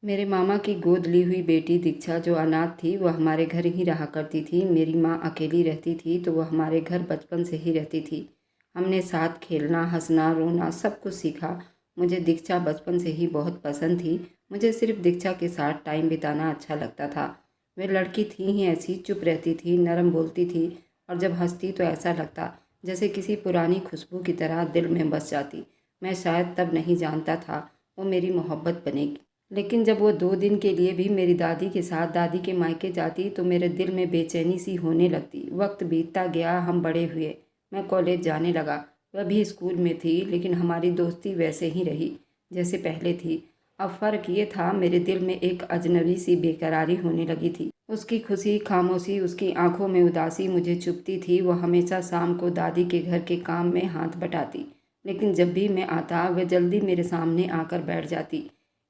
मेरे मामा की गोद ली हुई बेटी दीक्षा जो अनाथ थी वह हमारे घर ही रहा करती थी। मेरी माँ अकेली रहती थी तो वह हमारे घर बचपन से ही रहती थी। हमने साथ खेलना, हंसना, रोना सब कुछ सीखा। मुझे दीक्षा बचपन से ही बहुत पसंद थी। मुझे सिर्फ दीक्षा के साथ टाइम बिताना अच्छा लगता था। वह लड़की थी ही ऐसी, चुप रहती थी, नरम बोलती थी और जब हंसती तो ऐसा लगता जैसे किसी पुरानी खुशबू की तरह दिल में बस जाती। मैं शायद तब नहीं जानता था वो मेरी मोहब्बत बनेगी। लेकिन जब वो 2 दिन के लिए भी मेरी दादी के साथ दादी के मायके जाती तो मेरे दिल में बेचैनी सी होने लगती। वक्त बीतता गया, हम बड़े हुए। मैं कॉलेज जाने लगा। वह भी स्कूल में थी लेकिन हमारी दोस्ती वैसे ही रही जैसे पहले थी। अब फ़र्क ये था, मेरे दिल में एक अजनबी सी बेकरारी होने लगी थी। उसकी खुशी, खामोशी, उसकी आंखों में उदासी मुझे चुभती थी। वह हमेशा शाम को दादी के घर के काम में हाथ बटाती, लेकिन जब भी मैं आता वह जल्दी मेरे सामने आकर बैठ जाती।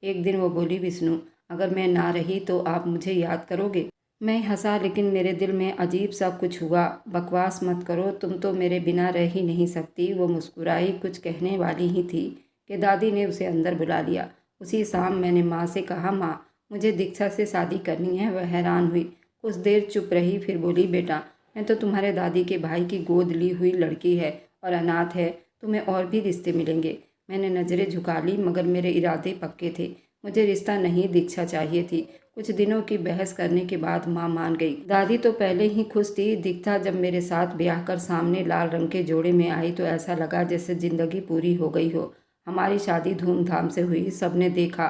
एक दिन वो बोली, विष्णु, अगर मैं ना रही तो आप मुझे याद करोगे? मैं हंसा लेकिन मेरे दिल में अजीब सा कुछ हुआ। बकवास मत करो, तुम तो मेरे बिना रह ही नहीं सकती। वो मुस्कुराई, कुछ कहने वाली ही थी कि दादी ने उसे अंदर बुला लिया। उसी शाम मैंने माँ से कहा, माँ, मुझे दीक्षा से शादी करनी है। वह हैरान हुई, कुछ देर चुप रही, फिर बोली, बेटा, मैं तो तुम्हारे दादी के भाई की गोद ली हुई लड़की है और अनाथ है। तुम्हें और भी रिश्ते मिलेंगे। मैंने नज़रें झुका ली मगर मेरे इरादे पक्के थे। मुझे रिश्ता नहीं, दीक्षा चाहिए थी। कुछ दिनों की बहस करने के बाद माँ मान गई। दादी तो पहले ही खुश थी। दीक्षा जब मेरे साथ ब्याह कर सामने लाल रंग के जोड़े में आई तो ऐसा लगा जैसे जिंदगी पूरी हो गई हो। हमारी शादी धूमधाम से हुई। सबने देखा,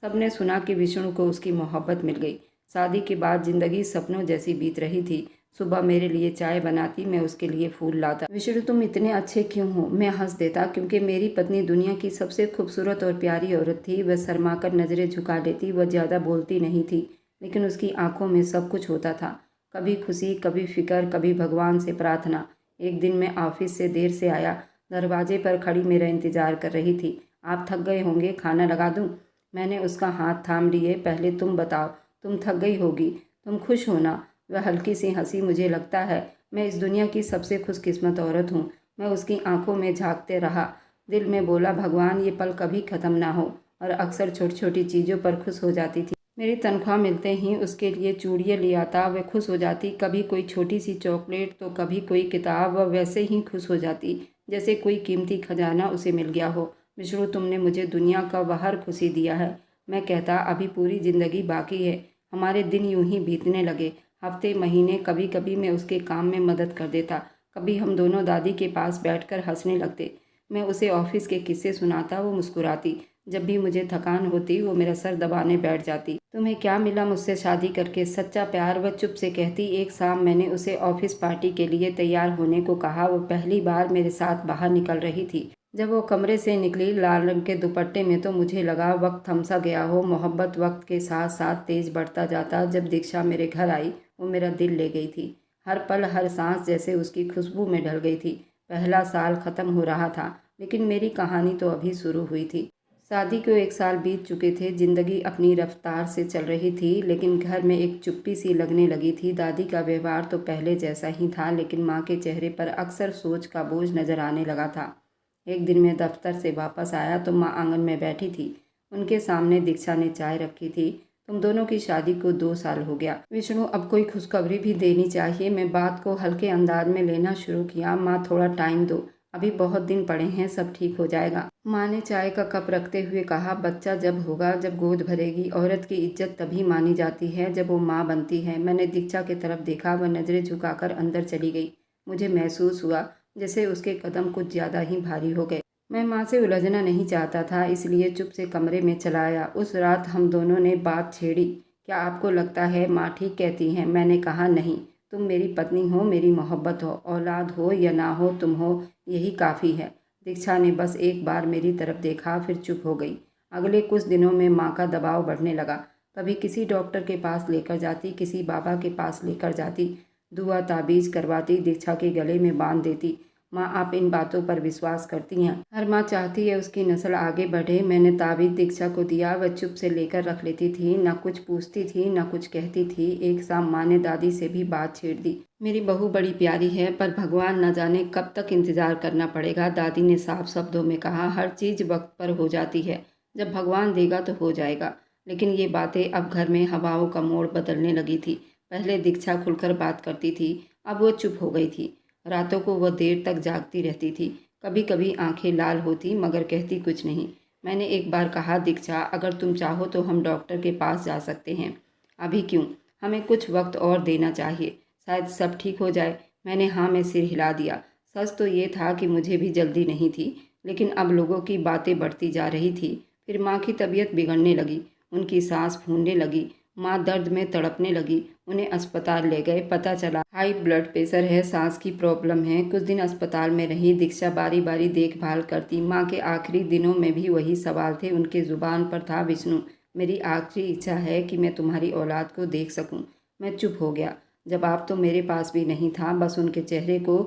सबने सुना कि विष्णु को उसकी मोहब्बत मिल गई। शादी के बाद जिंदगी सपनों जैसी बीत रही थी। सुबह मेरे लिए चाय बनाती, मैं उसके लिए फूल लाता। विष्णु, तुम इतने अच्छे क्यों हो? मैं हंस देता, क्योंकि मेरी पत्नी दुनिया की सबसे खूबसूरत और प्यारी औरत थी। वह शर्माकर नज़रें झुका लेती। वह ज़्यादा बोलती नहीं थी लेकिन उसकी आंखों में सब कुछ होता था। कभी खुशी, कभी फिक्र, कभी भगवान से प्रार्थना। एक दिन मैं ऑफिस से देर से आया। दरवाजे पर खड़ी मेरा इंतजार कर रही थी। आप थक गए होंगे, खाना लगा दूँ? मैंने उसका हाथ थाम लिए। पहले तुम बताओ, तुम थक गई होगी, तुम खुश हो ना? वह हल्की सी हंसी। मुझे लगता है मैं इस दुनिया की सबसे खुशकिस्मत औरत हूँ। मैं उसकी आंखों में झांकते रहा। दिल में बोला, भगवान ये पल कभी ख़त्म ना हो। और अक्सर छोटी छोटी चीज़ों पर खुश हो जाती थी। मेरी तनख्वाह मिलते ही उसके लिए चूड़ियाँ ले आता, वह खुश हो जाती। कभी कोई छोटी सी चॉकलेट तो कभी कोई किताब। वह वैसे ही खुश हो जाती जैसे कोई कीमती खजाना उसे मिल गया हो। विष्णु, तुमने मुझे दुनिया का बहर खुशी दिया है। मैं कहता, अभी पूरी ज़िंदगी बाकी है। हमारे दिन यूं ही बीतने लगे, हफ्ते, महीने। कभी कभी मैं उसके काम में मदद कर देता, कभी हम दोनों दादी के पास बैठकर हंसने लगते। मैं उसे ऑफिस के किस्से सुनाता, वो मुस्कुराती। जब भी मुझे थकान होती वो मेरा सर दबाने बैठ जाती। तुम्हें क्या मिला मुझसे शादी करके? सच्चा प्यार, वह चुप से कहती। एक शाम मैंने उसे ऑफिस पार्टी के लिए तैयार होने को कहा। वो पहली बार मेरे साथ बाहर निकल रही थी। जब वो कमरे से निकली लाल रंग के दुपट्टे में तो मुझे लगा वक्त थम सा गया हो। मोहब्बत वक्त के साथ साथ तेज बढ़ता जाता। जब दीक्षा मेरे घर आई वो मेरा दिल ले गई थी। हर पल, हर सांस जैसे उसकी खुशबू में ढल गई थी। पहला साल ख़त्म हो रहा था लेकिन मेरी कहानी तो अभी शुरू हुई थी। शादी को 1 साल बीत चुके थे। जिंदगी अपनी रफ्तार से चल रही थी लेकिन घर में एक चुप्पी सी लगने लगी थी। दादी का व्यवहार तो पहले जैसा ही था लेकिन माँ के चेहरे पर अक्सर सोच का बोझ नजर आने लगा था। एक दिन मैं दफ्तर से वापस आया तो माँ आंगन में बैठी थी। उनके सामने दीक्षा ने चाय रखी थी। तुम दोनों की शादी को 2 साल हो गया विष्णु, अब कोई खुशखबरी भी देनी चाहिए। मैं बात को हल्के अंदाज में लेना शुरू किया। माँ, थोड़ा टाइम दो, अभी बहुत दिन पड़े हैं, सब ठीक हो जाएगा। माँ ने चाय का कप रखते हुए कहा, बच्चा जब होगा, जब गोद भरेगी। औरत की इज्जत तभी मानी जाती है जब वो माँ बनती है। मैंने दीक्षा की तरफ देखा, वह नज़रें झुकाकर अंदर चली गई। मुझे महसूस हुआ जैसे उसके कदम कुछ ज़्यादा ही भारी हो गए। मैं माँ से उलझना नहीं चाहता था, इसलिए चुप से कमरे में चला आया। उस रात हम दोनों ने बात छेड़ी। क्या आपको लगता है माँ ठीक कहती हैं? मैंने कहा, नहीं, तुम मेरी पत्नी हो, मेरी मोहब्बत हो। औलाद हो या ना हो, तुम हो, यही काफ़ी है। दीक्षा ने बस एक बार मेरी तरफ देखा, फिर चुप हो गई। अगले कुछ दिनों में माँ का दबाव बढ़ने लगा। कभी किसी डॉक्टर के पास लेकर जाती, किसी बाबा के पास लेकर जाती, दुआ ताबीज़ करवाती, दीक्षा के गले में बांध देती। माँ, आप इन बातों पर विश्वास करती हैं? हर माँ चाहती है उसकी नस्ल आगे बढ़े। मैंने ताबीज़ दीक्षा को दिया, वह चुप से लेकर रख लेती थी, ना कुछ पूछती थी, ना कुछ कहती थी। एक शाम माँ ने दादी से भी बात छेड़ दी। मेरी बहू बड़ी प्यारी है पर भगवान न जाने कब तक इंतज़ार करना पड़ेगा। दादी ने साफ शब्दों में कहा, हर चीज़ वक्त पर हो जाती है, जब भगवान देगा तो हो जाएगा। लेकिन ये बातें अब घर में हवाओं का मोड़ बदलने लगी थी। पहले दीक्षा खुलकर बात करती थी, अब वो चुप हो गई थी। रातों को वह देर तक जागती रहती थी। कभी कभी आंखें लाल होती मगर कहती कुछ नहीं। मैंने एक बार कहा, दीक्षा अगर तुम चाहो तो हम डॉक्टर के पास जा सकते हैं। अभी क्यों? हमें कुछ वक्त और देना चाहिए, शायद सब ठीक हो जाए। मैंने हाँ में सिर हिला दिया। सच तो ये था कि मुझे भी जल्दी नहीं थी, लेकिन अब लोगों की बातें बढ़ती जा रही थी। फिर माँ की तबीयत बिगड़ने लगी, उनकी सांस फूलने लगी, माँ दर्द में तड़पने लगी। उन्हें अस्पताल ले गए, पता चला हाई ब्लड प्रेशर है, सांस की प्रॉब्लम है। कुछ दिन अस्पताल में रही। दीक्षा बारी बारी देखभाल करती। माँ के आखिरी दिनों में भी वही सवाल थे उनके जुबान पर था, विष्णु मेरी आखिरी इच्छा है कि मैं तुम्हारी औलाद को देख सकूं। मैं चुप हो गया। जवाब तो मेरे पास भी नहीं था, बस उनके चेहरे को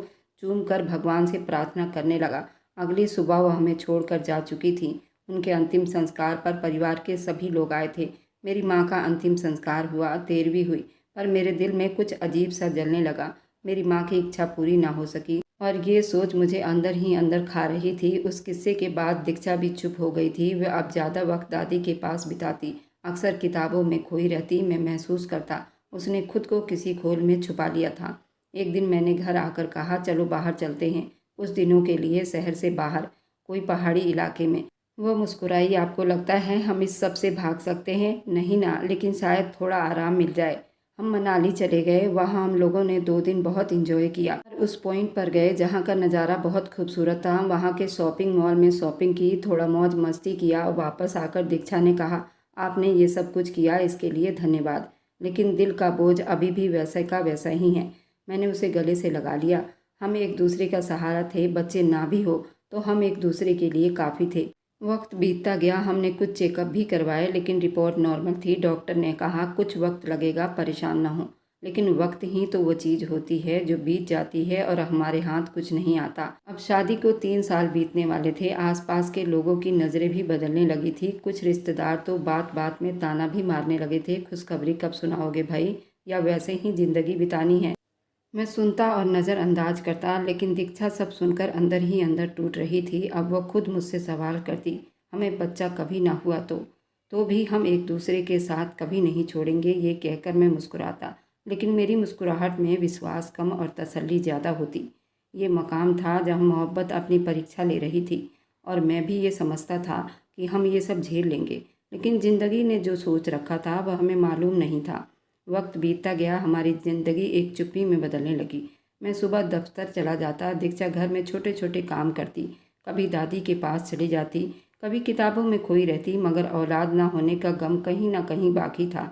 चूम कर भगवान से प्रार्थना करने लगा। अगली सुबह वह हमें छोड़कर जा चुकी थी। उनके अंतिम संस्कार पर परिवार के सभी लोग आए थे। मेरी माँ का अंतिम संस्कार हुआ, देर भी हुई, पर मेरे दिल में कुछ अजीब सा जलने लगा। मेरी माँ की इच्छा पूरी ना हो सकी और ये सोच मुझे अंदर ही अंदर खा रही थी। उस किस्से के बाद दीक्षा भी चुप हो गई थी। वह अब ज़्यादा वक्त दादी के पास बिताती, अक्सर किताबों में खोई रहती। मैं महसूस करता उसने खुद को किसी खोल में छुपा लिया था। एक दिन मैंने घर आकर कहा, चलो बाहर चलते हैं, कुछ दिनों के लिए शहर से बाहर, कोई पहाड़ी इलाके में। वह मुस्कुराई, आपको लगता है हम इस सब से भाग सकते हैं? नहीं ना, लेकिन शायद थोड़ा आराम मिल जाए। हम मनाली चले गए। वहाँ हम लोगों ने 2 दिन बहुत इंजॉय किया। उस पॉइंट पर गए जहाँ का नज़ारा बहुत खूबसूरत था। वहाँ के शॉपिंग मॉल में शॉपिंग की, थोड़ा मौज मस्ती किया और वापस आकर दीक्षा ने कहा, आपने ये सब कुछ किया, इसके लिए धन्यवाद, लेकिन दिल का बोझ अभी भी वैसे का वैसा ही है। मैंने उसे गले से लगा लिया। हम एक दूसरे का सहारा थे, बच्चे ना भी हो तो हम एक दूसरे के लिए काफ़ी थे। वक्त बीतता गया। हमने कुछ चेकअप भी करवाए, लेकिन रिपोर्ट नॉर्मल थी। डॉक्टर ने कहा कुछ वक्त लगेगा, परेशान ना हो। लेकिन वक्त ही तो वो चीज़ होती है जो बीत जाती है और हमारे हाथ कुछ नहीं आता। अब शादी को 3 साल बीतने वाले थे। आसपास के लोगों की नज़रें भी बदलने लगी थी। कुछ रिश्तेदार तो बात बात में ताना भी मारने लगे थे, खुशखबरी कब सुनाओगे भाई, या वैसे ही ज़िंदगी बितानी है। मैं सुनता और नज़रअंदाज करता, लेकिन दीक्षा सब सुनकर अंदर ही अंदर टूट रही थी। अब वह खुद मुझसे सवाल करती, हमें बच्चा कभी ना हुआ तो भी हम एक दूसरे के साथ कभी नहीं छोड़ेंगे। ये कहकर मैं मुस्कुराता, लेकिन मेरी मुस्कुराहट में विश्वास कम और तसल्ली ज़्यादा होती। ये मकाम था जहाँ मोहब्बत अपनी परीक्षा ले रही थी और मैं भी ये समझता था कि हम ये सब झेल लेंगे। लेकिन ज़िंदगी ने जो सोच रखा था वह हमें मालूम नहीं था। वक्त बीतता गया, हमारी ज़िंदगी एक चुप्पी में बदलने लगी। मैं सुबह दफ्तर चला जाता, दीक्षा घर में छोटे छोटे काम करती, कभी दादी के पास चली जाती, कभी किताबों में खोई रहती, मगर औलाद ना होने का गम कहीं ना कहीं बाकी था।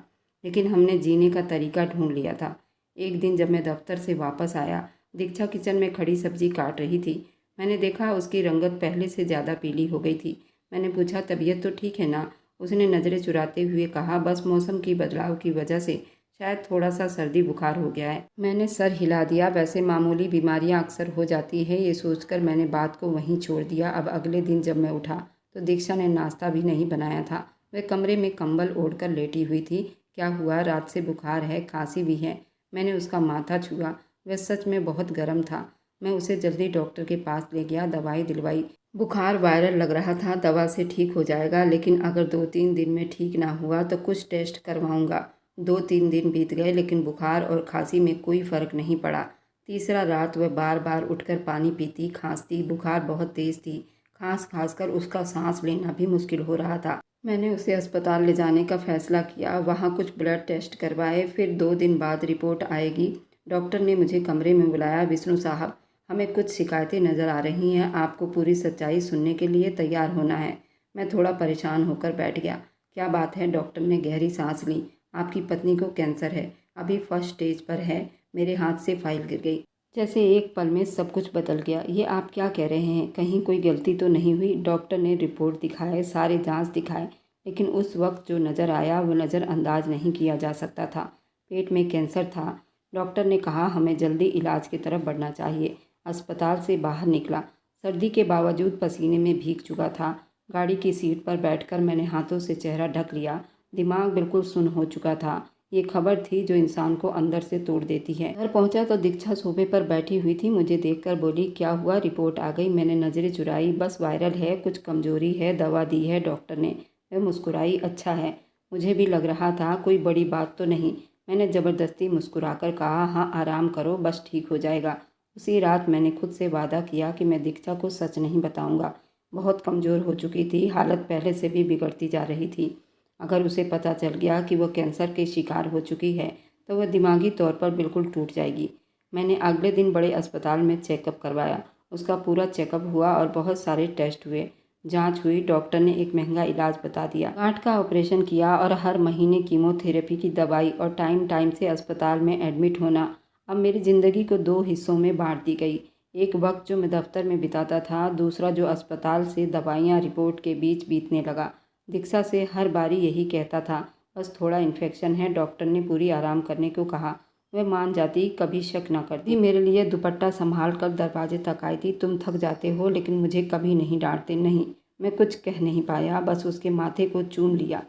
लेकिन हमने जीने का तरीका ढूंढ लिया था। एक दिन जब मैं दफ्तर से वापस आया, दीक्षा किचन में खड़ी सब्जी काट रही थी। मैंने देखा उसकी रंगत पहले से ज़्यादा पीली हो गई थी। मैंने पूछा, तबीयत तो ठीक है ना? उसने नज़रें चुराते हुए कहा, बस मौसम की बदलाव की वजह से शायद थोड़ा सा सर्दी बुखार हो गया है। मैंने सर हिला दिया। वैसे मामूली बीमारियां अक्सर हो जाती है। ये सोचकर मैंने बात को वहीं छोड़ दिया। अब अगले दिन जब मैं उठा तो दीक्षा ने नाश्ता भी नहीं बनाया था। वह कमरे में कंबल ओढ़कर लेटी हुई थी। क्या हुआ? रात से बुखार है, खांसी भी है। मैंने उसका माथा छुआ। वह सच में बहुत गर्म था। मैं उसे जल्दी डॉक्टर के पास ले गया, दवाई दिलवाई। बुखार वायरल लग रहा था, दवा से ठीक हो जाएगा, लेकिन अगर 2-3 दिन में ठीक ना हुआ तो कुछ टेस्ट करवाऊंगा। 2-3 दिन बीत गए, लेकिन बुखार और खांसी में कोई फर्क नहीं पड़ा। तीसरा रात वह बार बार उठकर पानी पीती, खांसती। बुखार बहुत तेज थी। खांस खांस कर उसका सांस लेना भी मुश्किल हो रहा था। मैंने उसे अस्पताल ले जाने का फैसला किया। वहाँ कुछ ब्लड टेस्ट करवाए, फिर 2 दिन बाद रिपोर्ट आएगी। डॉक्टर ने मुझे कमरे में बुलाया, विष्णु साहब, हमें कुछ शिकायतें नज़र आ रही हैं, आपको पूरी सच्चाई सुनने के लिए तैयार होना है। मैं थोड़ा परेशान होकर बैठ गया। क्या बात है? डॉक्टर ने गहरी सांस ली। आपकी पत्नी को कैंसर है, अभी फर्स्ट स्टेज पर है। मेरे हाथ से फाइल गिर गई। जैसे एक पल में सब कुछ बदल गया। ये आप क्या कह रहे हैं? कहीं कोई गलती तो नहीं हुई? डॉक्टर ने रिपोर्ट दिखाए, सारे जांच दिखाए, लेकिन उस वक्त जो नज़र आया वो नज़रअंदाज नहीं किया जा सकता था। पेट में कैंसर था। डॉक्टर ने कहा हमें जल्दी इलाज की तरफ बढ़ना चाहिए। अस्पताल से बाहर निकला। सर्दी के बावजूद पसीने में भीग चुका था। गाड़ी की सीट पर बैठकर मैंने हाथों से चेहरा ढक लिया। दिमाग बिल्कुल सुन्न हो चुका था। ये खबर थी जो इंसान को अंदर से तोड़ देती है। घर पहुंचा तो दीक्षा सोफे पर बैठी हुई थी। मुझे देखकर बोली, क्या हुआ? रिपोर्ट आ गई? मैंने नज़रें चुराई। बस वायरल है, कुछ कमजोरी है, दवा दी है डॉक्टर ने। वह मुस्कुराई, अच्छा है, मुझे भी लग रहा था कोई बड़ी बात तो नहीं। मैंने ज़बरदस्ती मुस्कुराकर कहा, हाँ आराम करो, बस ठीक हो जाएगा। उसी रात मैंने खुद से वादा किया कि मैं दीक्षा को सच नहीं बताऊंगा। बहुत कमज़ोर हो चुकी थी, हालत पहले से भी बिगड़ती जा रही थी। अगर उसे पता चल गया कि वह कैंसर के शिकार हो चुकी है तो वह दिमागी तौर पर बिल्कुल टूट जाएगी। मैंने अगले दिन बड़े अस्पताल में चेकअप करवाया। उसका पूरा चेकअप हुआ और बहुत सारे टेस्ट हुए, जांच हुई। डॉक्टर ने एक महंगा इलाज बता दिया, गांठ का ऑपरेशन किया और हर महीने कीमोथेरेपी की दवाई और टाइम टाइम से अस्पताल में एडमिट होना। अब मेरी ज़िंदगी को दो हिस्सों में बांट दी गई। एक वक्त जो मैं दफ्तर में बिताता था, दूसरा जो अस्पताल से दवाइयाँ रिपोर्ट के बीच बीतने लगा। दीक्षा से हर बारी यही कहता था, बस थोड़ा इन्फेक्शन है, डॉक्टर ने पूरी आराम करने को कहा। वह मान जाती, कभी शक ना करती। मेरे लिए दुपट्टा संभाल कर दरवाजे तक आई थी। तुम थक जाते हो लेकिन मुझे कभी नहीं डांटते। नहीं, मैं कुछ कह नहीं पाया, बस उसके माथे को चूम लिया।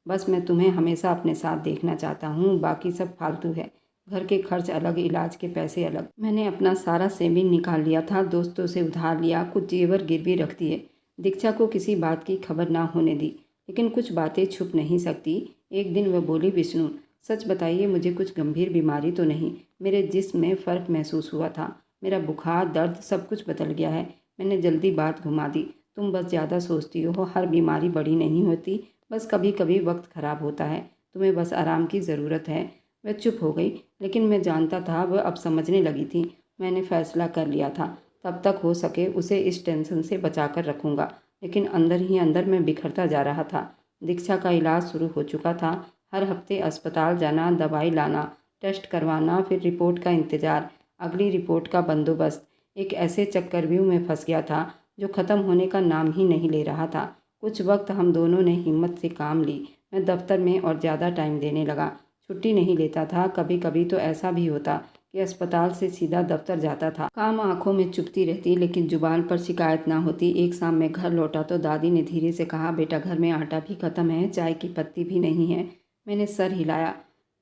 बस मैं तुम्हें हमेशा अपने साथ देखना चाहता हूँ, बाकी सब फालतू है। घर के खर्च अलग, इलाज के पैसे अलग। मैंने अपना सारा सेविंग निकाल लिया था, दोस्तों से उधार लिया, कुछ जेवर गिरवी रख दिए। दीक्षा को किसी बात की खबर ना होने दी, लेकिन कुछ बातें छुप नहीं सकती। एक दिन वह बोली, विष्णु सच बताइए, मुझे कुछ गंभीर बीमारी तो नहीं? मेरे जिस्म में फ़र्क महसूस हुआ था, मेरा बुखार, दर्द सब कुछ बदल गया है। मैंने जल्दी बात घुमा दी, तुम बस ज़्यादा सोचती हो, हर बीमारी बड़ी नहीं होती, बस कभी कभी वक्त ख़राब होता है, तुम्हें बस आराम की ज़रूरत है। वह चुप हो गई, लेकिन मैं जानता था वह अब समझने लगी थी। मैंने फ़ैसला कर लिया था, तब तक हो सके उसे इस टेंशन से बचा कर रखूँगा। लेकिन अंदर ही अंदर मैं बिखरता जा रहा था। दीक्षा का इलाज शुरू हो चुका था। हर हफ्ते अस्पताल जाना, दवाई लाना, टेस्ट करवाना, फिर रिपोर्ट का इंतज़ार, अगली रिपोर्ट का बंदोबस्त। एक ऐसे चक्रव्यूह में फंस गया था जो ख़त्म होने का नाम ही नहीं ले रहा था। कुछ वक्त हम दोनों ने हिम्मत से काम ली। मैं दफ्तर में और ज़्यादा टाइम देने लगा, छुट्टी नहीं लेता था। कभी कभी तो ऐसा भी होता कि अस्पताल से सीधा दफ्तर जाता था। काम आंखों में चुभती रहती, लेकिन जुबान पर शिकायत ना होती। एक शाम मैं घर लौटा तो दादी ने धीरे से कहा, बेटा घर में आटा भी ख़त्म है, चाय की पत्ती भी नहीं है। मैंने सर हिलाया,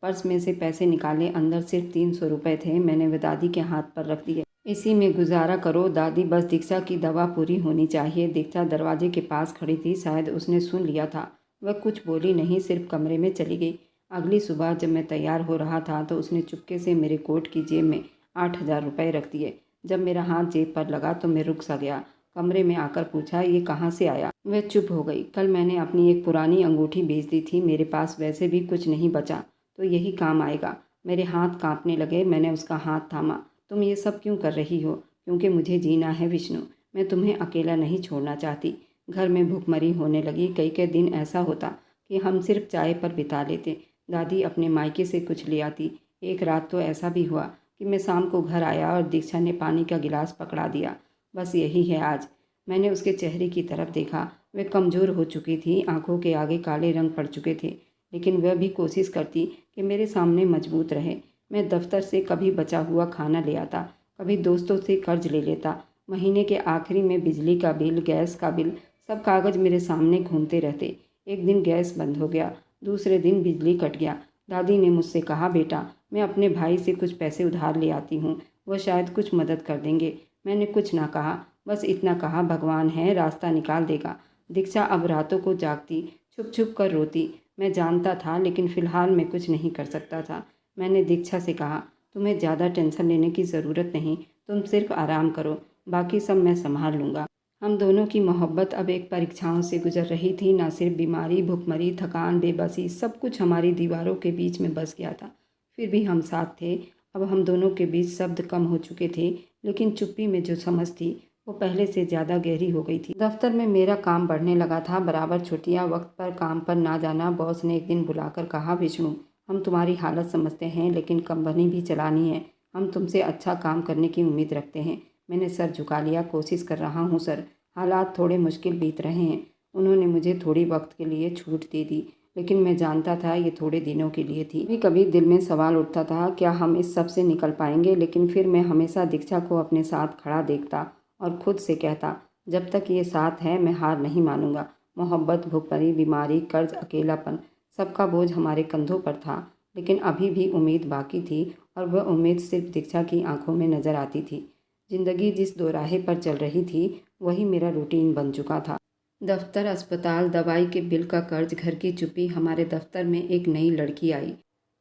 पर्स में से पैसे निकाले, अंदर सिर्फ 300 रुपये थे। मैंने वह दादी के हाथ पर रख दिए, इसी में गुजारा करो दादी, बस दीक्षा की दवा पूरी होनी चाहिए। दीक्षा दरवाजे के पास खड़ी थी, शायद उसने सुन लिया था। वह कुछ बोली नहीं, सिर्फ कमरे में चली गई। अगली सुबह जब मैं तैयार हो रहा था तो उसने चुपके से मेरे कोट की जेब में 8,000 रुपये रख दिए। जब मेरा हाथ जेब पर लगा तो मैं रुक सा गया। कमरे में आकर पूछा, ये कहाँ से आया? वह चुप हो गई। कल मैंने अपनी एक पुरानी अंगूठी बेच दी थी, मेरे पास वैसे भी कुछ नहीं बचा, तो यही काम आएगा। मेरे हाथ कांपने लगे। मैंने उसका हाथ थामा। तुम ये सब क्यों कर रही हो? क्योंकि मुझे जीना है विष्णु, मैं तुम्हें अकेला नहीं छोड़ना चाहती। घर में भूखमरी होने लगी। कई कई दिन ऐसा होता कि हम सिर्फ चाय पर बिता लेते। दादी अपने मायके से कुछ ले आती। एक रात तो ऐसा भी हुआ कि मैं शाम को घर आया और दीक्षा ने पानी का गिलास पकड़ा दिया। बस यही है आज। मैंने उसके चेहरे की तरफ देखा। वह कमज़ोर हो चुकी थी, आंखों के आगे काले रंग पड़ चुके थे, लेकिन वह भी कोशिश करती कि मेरे सामने मजबूत रहे। मैं दफ्तर से कभी बचा हुआ खाना ले आता, कभी दोस्तों से कर्ज ले लेता। महीने के आखिरी में बिजली का बिल, गैस का बिल, सब कागज़ मेरे सामने घूमते रहते। एक दिन गैस बंद हो गया, दूसरे दिन बिजली कट गया। दादी ने मुझसे कहा, बेटा मैं अपने भाई से कुछ पैसे उधार ले आती हूँ, वह शायद कुछ मदद कर देंगे। मैंने कुछ ना कहा, बस इतना कहा, भगवान है, रास्ता निकाल देगा। दीक्षा अब रातों को जागती, छुप छुप कर रोती। मैं जानता था, लेकिन फ़िलहाल मैं कुछ नहीं कर सकता था। मैंने दीक्षा से कहा, तुम्हें ज़्यादा टेंशन लेने की ज़रूरत नहीं, तुम सिर्फ आराम करो, बाकी सब मैं संभाल लूँगा। हम दोनों की मोहब्बत अब एक परीक्षाओं से गुजर रही थी। ना सिर्फ बीमारी, भुखमरी, थकान, बेबसी, सब कुछ हमारी दीवारों के बीच में बस गया था। फिर भी हम साथ थे। अब हम दोनों के बीच शब्द कम हो चुके थे, लेकिन चुप्पी में जो समझ थी वो पहले से ज़्यादा गहरी हो गई थी। दफ्तर में मेरा काम बढ़ने लगा था, बराबर छुट्टियां, वक्त पर काम पर ना जाना। बॉस ने एक दिन बुलाकर कहा, विष्णु हम तुम्हारी हालत समझते हैं, लेकिन कंपनी भी चलानी है, हम तुमसे अच्छा काम करने की उम्मीद रखते हैं। मैंने सर झुका लिया, कोशिश कर रहा हूँ सर, हालात थोड़े मुश्किल बीत रहे हैं। उन्होंने मुझे थोड़ी वक्त के लिए छूट दे दी, लेकिन मैं जानता था ये थोड़े दिनों के लिए थी। कभी कभी दिल में सवाल उठता था, क्या हम इस सब से निकल पाएंगे? लेकिन फिर मैं हमेशा दीक्षा को अपने साथ खड़ा देखता और खुद से कहता, जब तक ये साथ है मैं हार नहीं मानूंगा। मोहब्बत, भुखमरी, बीमारी, कर्ज, अकेलापन, सबका बोझ हमारे कंधों पर था, लेकिन अभी भी उम्मीद बाकी थी, और वह उम्मीद सिर्फ दीक्षा की आंखों में नजर आती थी। जिंदगी जिस दोराहे पर चल रही थी वही मेरा रूटीन बन चुका था। दफ्तर, अस्पताल, दवाई के बिल का कर्ज, घर की चुप्पी। हमारे दफ्तर में एक नई लड़की आई।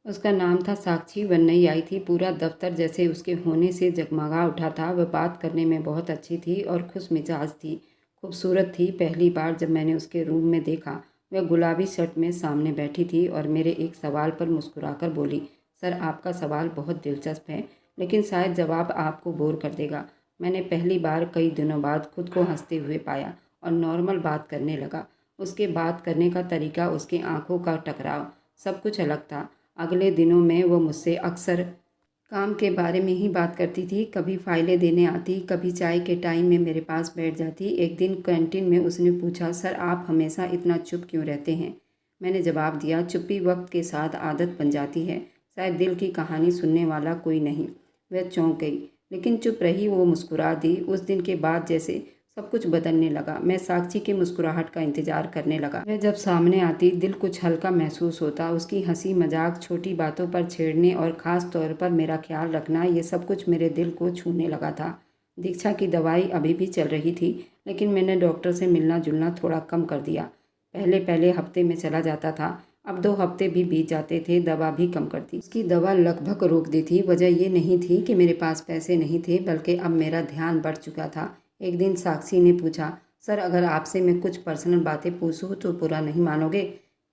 उसका नाम था साक्षी। वह नई आई थी। पूरा दफ्तर जैसे उसके होने से जगमगा उठा था। वह बात करने में बहुत अच्छी थी और खुश मिजाज थी। खूबसूरत थी। पहली बार जब मैंने उसके रूम में देखा, वह गुलाबी शर्ट में सामने बैठी थी और मेरे एक सवाल पर मुस्कुराकर बोली, सर आपका सवाल बहुत दिलचस्प है, लेकिन शायद जवाब आपको बोर कर देगा। मैंने पहली बार कई दिनों बाद खुद को हंसते हुए पाया और नॉर्मल बात करने लगा। उसके बात करने का तरीका, उसकी आंखों का टकराव, सब कुछ अलग था। अगले दिनों में वो मुझसे अक्सर काम के बारे में ही बात करती थी। कभी फाइलें देने आती, कभी चाय के टाइम में मेरे पास बैठ जाती। एक दिन कैंटीन में उसने पूछा, सर आप हमेशा इतना चुप क्यों रहते हैं? मैंने जवाब दिया, चुप्पी वक्त के साथ आदत बन जाती है, शायद दिल की कहानी सुनने वाला कोई नहीं। वह चौंक गई, लेकिन चुप रही। वो मुस्कुरा दी। उस दिन के बाद जैसे सब कुछ बदलने लगा। मैं साक्षी की मुस्कुराहट का इंतजार करने लगा। वह जब सामने आती, दिल कुछ हल्का महसूस होता। उसकी हंसी मजाक, छोटी बातों पर छेड़ने और ख़ास तौर पर मेरा ख्याल रखना, ये सब कुछ मेरे दिल को छूने लगा था। दीक्षा की दवाई अभी भी चल रही थी, लेकिन मैंने डॉक्टर से मिलना जुलना थोड़ा कम कर दिया। पहले पहले हफ्ते में चला जाता था, अब 2 हफ्ते भी बीत जाते थे। दवा भी कम कर दी। उसकी दवा लगभग रोक दी थी। वजह ये नहीं थी कि मेरे पास पैसे नहीं थे, बल्कि अब मेरा ध्यान बढ़ चुका था। एक दिन साक्षी ने पूछा, सर अगर आपसे मैं कुछ पर्सनल बातें पूछूं तो बुरा नहीं मानोगे?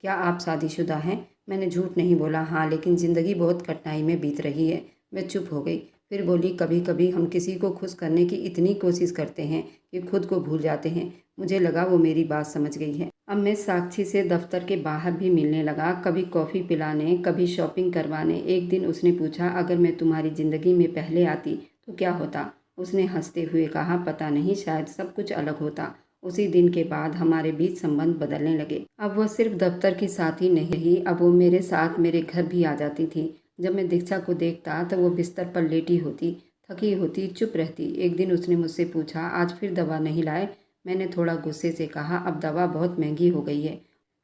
क्या आप शादीशुदा हैं? मैंने झूठ नहीं बोला, हाँ, लेकिन ज़िंदगी बहुत कठिनाई में बीत रही है। वह चुप हो गई। फिर बोली, कभी कभी हम किसी को खुश करने की इतनी कोशिश करते हैं कि खुद को भूल जाते हैं। मुझे लगा वो मेरी बात समझ गई है। अब मैं साक्षी से दफ्तर के बाहर भी मिलने लगा, कभी कॉफ़ी पिलाने, कभी शॉपिंग करवाने। एक दिन उसने पूछा, अगर मैं तुम्हारी ज़िंदगी में पहले आती तो क्या होता? उसने हंसते हुए कहा, पता नहीं, शायद सब कुछ अलग होता। उसी दिन के बाद हमारे बीच संबंध बदलने लगे। अब वह सिर्फ दफ्तर की साथी नहीं रही, अब वो मेरे साथ मेरे घर भी आ जाती थी। जब मैं दीक्षा को देखता तो वो बिस्तर पर लेटी होती, थकी होती, चुप रहती। एक दिन उसने मुझसे पूछा, आज फिर दवा नहीं लाए? मैंने थोड़ा गुस्से से कहा, अब दवा बहुत महंगी हो गई है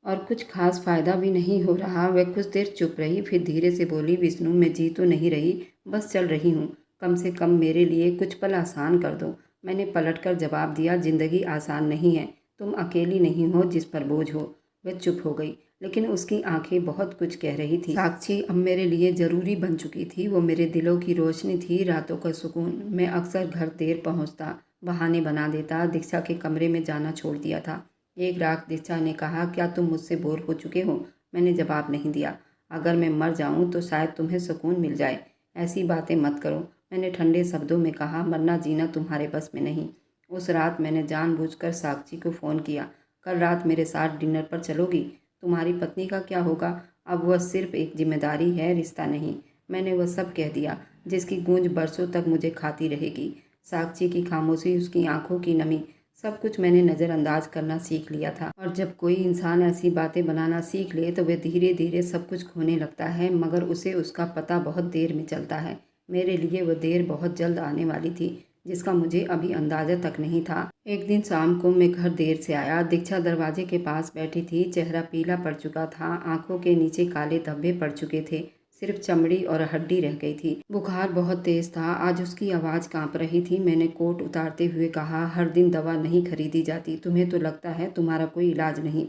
और कुछ खास फायदा भी नहीं हो रहा। वह कुछ देर चुप रही, फिर धीरे से बोली, विष्णु मैं जी तो नहीं रही, बस चल रही हूँ। कम से कम मेरे लिए कुछ पल आसान कर दो। मैंने पलटकर जवाब दिया, जिंदगी आसान नहीं है, तुम अकेली नहीं हो जिस पर बोझ हो। वह चुप हो गई, लेकिन उसकी आंखें बहुत कुछ कह रही थी। साक्षी अब मेरे लिए ज़रूरी बन चुकी थी। वो मेरे दिलों की रोशनी थी, रातों का सुकून। मैं अक्सर घर देर पहुंचता, बहाने बना देता, दीक्षा के कमरे में जाना छोड़ दिया था। एक रात दीक्षा ने कहा, क्या तुम मुझसे बोर हो चुके हो? मैंने जवाब नहीं दिया। अगर मैं मर जाऊं तो शायद तुम्हें सुकून मिल जाए। ऐसी बातें मत करो, मैंने ठंडे शब्दों में कहा, मरना जीना तुम्हारे बस में नहीं। उस रात मैंने जानबूझकर साक्षी को फ़ोन किया, कल रात मेरे साथ डिनर पर चलोगी? तुम्हारी पत्नी का क्या होगा? अब वह सिर्फ एक जिम्मेदारी है, रिश्ता नहीं। मैंने वह सब कह दिया जिसकी गूंज बरसों तक मुझे खाती रहेगी। साक्षी की खामोशी, उसकी आंखों की नमी, सब कुछ मैंने नज़रअंदाज करना सीख लिया था। और जब कोई इंसान ऐसी बातें बनाना सीख ले तो वह धीरे धीरे सब कुछ खोने लगता है, मगर उसे उसका पता बहुत देर में चलता है। मेरे लिए वह देर बहुत जल्द आने वाली थी, जिसका मुझे अभी अंदाज़ा तक नहीं था। एक दिन शाम को मैं घर देर से आया। दीक्षा दरवाजे के पास बैठी थी। चेहरा पीला पड़ चुका था, आंखों के नीचे काले धब्बे पड़ चुके थे, सिर्फ चमड़ी और हड्डी रह गई थी। बुखार बहुत तेज था, आज उसकी आवाज़ कांप रही थी। मैंने कोट उतारते हुए कहा, हर दिन दवा नहीं खरीदी जाती, तुम्हें तो लगता है तुम्हारा कोई इलाज नहीं।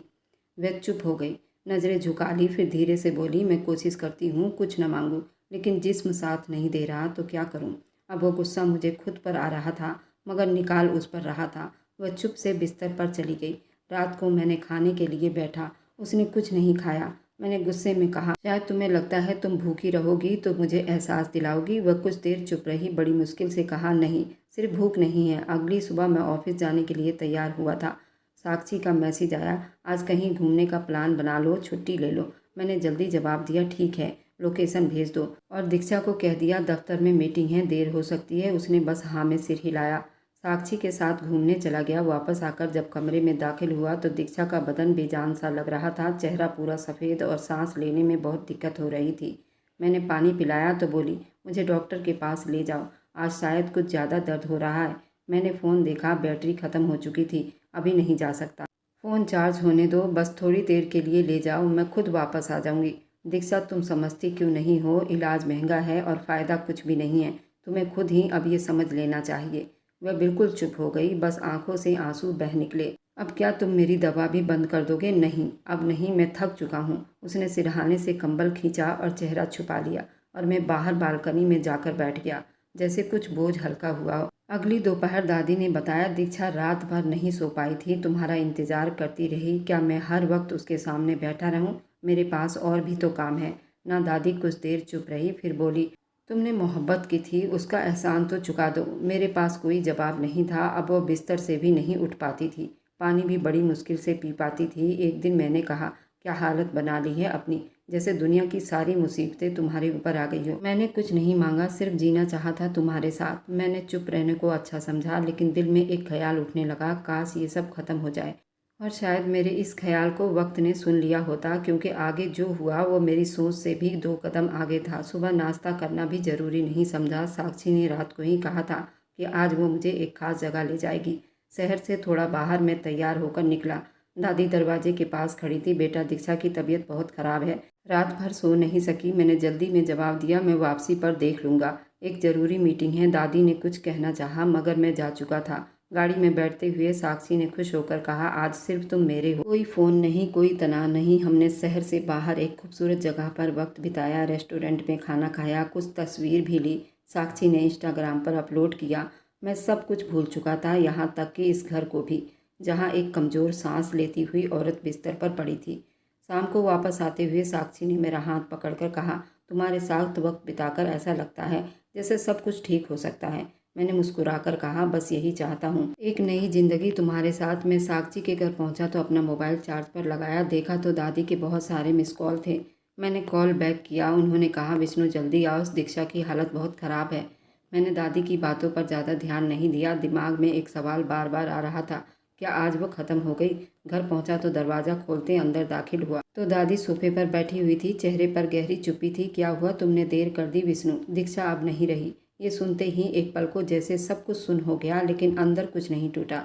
वह चुप हो गई, नज़रें झुका ली, फिर धीरे से बोली, मैं कोशिश करती हूँ कुछ न मांगूँ, लेकिन जिस्म साथ नहीं दे रहा तो क्या करूँ? अब वो गुस्सा मुझे खुद पर आ रहा था, मगर निकाल उस पर रहा था। वह चुप से बिस्तर पर चली गई। रात को मैंने खाने के लिए बैठा, उसने कुछ नहीं खाया। मैंने गुस्से में कहा, शायद तुम्हें लगता है तुम भूखी रहोगी तो मुझे एहसास दिलाओगी। वह कुछ देर चुप रही, बड़ी मुश्किल से कहा, नहीं, सिर्फ भूख नहीं है। अगली सुबह मैं ऑफिस जाने के लिए तैयार हुआ था। साक्षी का मैसेज आया, आज कहीं घूमने का प्लान बना लो, छुट्टी ले लो। मैंने जल्दी जवाब दिया, ठीक है, लोकेशन भेज दो। और दीक्षा को कह दिया, दफ्तर में मीटिंग है, देर हो सकती है। उसने बस हाँ में सिर हिलाया। साक्षी के साथ घूमने चला गया। वापस आकर जब कमरे में दाखिल हुआ तो दीक्षा का बदन बेजान सा लग रहा था, चेहरा पूरा सफ़ेद और सांस लेने में बहुत दिक्कत हो रही थी। मैंने पानी पिलाया तो बोली, मुझे डॉक्टर के पास ले जाओ, आज शायद कुछ ज़्यादा दर्द हो रहा है। मैंने फ़ोन देखा, बैटरी ख़त्म हो चुकी थी, अभी नहीं जा सकता। फ़ोन चार्ज होने दो, बस थोड़ी देर के लिए ले जाओ, मैं खुद वापस आ जाऊंगी। दीक्षा, तुम समझती क्यों नहीं हो? इलाज महंगा है और फ़ायदा कुछ भी नहीं है, तुम्हें खुद ही अब ये समझ लेना चाहिए। वह बिल्कुल चुप हो गई, बस आंखों से आंसू बह निकले। अब क्या तुम मेरी दवा भी बंद कर दोगे? नहीं, अब नहीं, मैं थक चुका हूँ। उसने सिरहाने से कंबल खींचा और चेहरा छुपा लिया और मैं बाहर बालकनी में जाकर बैठ गया, जैसे कुछ बोझ हल्का हुआ हो। अगली दोपहर दादी ने बताया, दीक्षा रात भर नहीं सो पाई थी, तुम्हारा इंतज़ार करती रही। क्या मैं हर वक्त उसके सामने बैठा रहूं? मेरे पास और भी तो काम है ना। दादी कुछ देर चुप रही, फिर बोली, तुमने मोहब्बत की थी, उसका एहसान तो चुका दो। मेरे पास कोई जवाब नहीं था। अब वो बिस्तर से भी नहीं उठ पाती थी, पानी भी बड़ी मुश्किल से पी पाती थी। एक दिन मैंने कहा, क्या हालत बना ली है अपनी, जैसे दुनिया की सारी मुसीबतें तुम्हारे ऊपर आ गई हो। मैंने कुछ नहीं मांगा, सिर्फ जीना चाहा था तुम्हारे साथ। मैंने चुप रहने को अच्छा समझा, लेकिन दिल में एक ख्याल उठने लगा, काश ये सब खत्म हो जाए। और शायद मेरे इस ख्याल को वक्त ने सुन लिया होता, क्योंकि आगे जो हुआ वो मेरी सोच से भी 2 कदम आगे था। सुबह नाश्ता करना भी जरूरी नहीं समझा। साक्षी ने रात को ही कहा था कि आज वो मुझे एक खास जगह ले जाएगी। शहर से थोड़ा बाहर मैं तैयार होकर निकला। दादी दरवाजे के पास खड़ी थी। बेटा, दीक्षा की तबीयत बहुत ख़राब है, रात भर सो नहीं सकी। मैंने जल्दी में जवाब दिया, मैं वापसी पर देख लूँगा, एक ज़रूरी मीटिंग है। दादी ने कुछ कहना चाहा, मगर मैं जा चुका था। गाड़ी में बैठते हुए साक्षी ने खुश होकर कहा, आज सिर्फ तुम मेरे हो, कोई फ़ोन नहीं, कोई तनाव नहीं। हमने शहर से बाहर एक खूबसूरत जगह पर वक्त बिताया, रेस्टोरेंट में खाना खाया, कुछ तस्वीर भी ली। साक्षी ने इंस्टाग्राम पर अपलोड किया। मैं सब कुछ भूल चुका था, यहाँ तक कि इस घर को भी, जहाँ एक कमज़ोर सांस लेती हुई औरत बिस्तर पर पड़ी थी। शाम को वापस आते हुए साक्षी ने मेरा हाथ पकड़कर कहा, तुम्हारे साथ वक्त बिताकर ऐसा लगता है जैसे सब कुछ ठीक हो सकता है। मैंने मुस्कुराकर कहा, बस यही चाहता हूँ, एक नई जिंदगी तुम्हारे साथ। मैं साक्षी के घर पहुँचा तो अपना मोबाइल चार्ज पर लगाया, देखा तो दादी के बहुत सारे मिस कॉल थे। मैंने कॉल बैक किया। उन्होंने कहा, विष्णु जल्दी आओ, दीक्षा की हालत बहुत ख़राब है। मैंने दादी की बातों पर ज़्यादा ध्यान नहीं दिया। दिमाग में एक सवाल बार बार आ रहा था, क्या आज वो ख़त्म हो गई? घर पहुंचा तो दरवाज़ा खोलते अंदर दाखिल हुआ तो दादी सोफे पर बैठी हुई थी, चेहरे पर गहरी चुप्पी थी। क्या हुआ? तुमने देर कर दी विष्णु, दीक्षा अब नहीं रही। ये सुनते ही एक पल को जैसे सब कुछ सुन हो गया, लेकिन अंदर कुछ नहीं टूटा।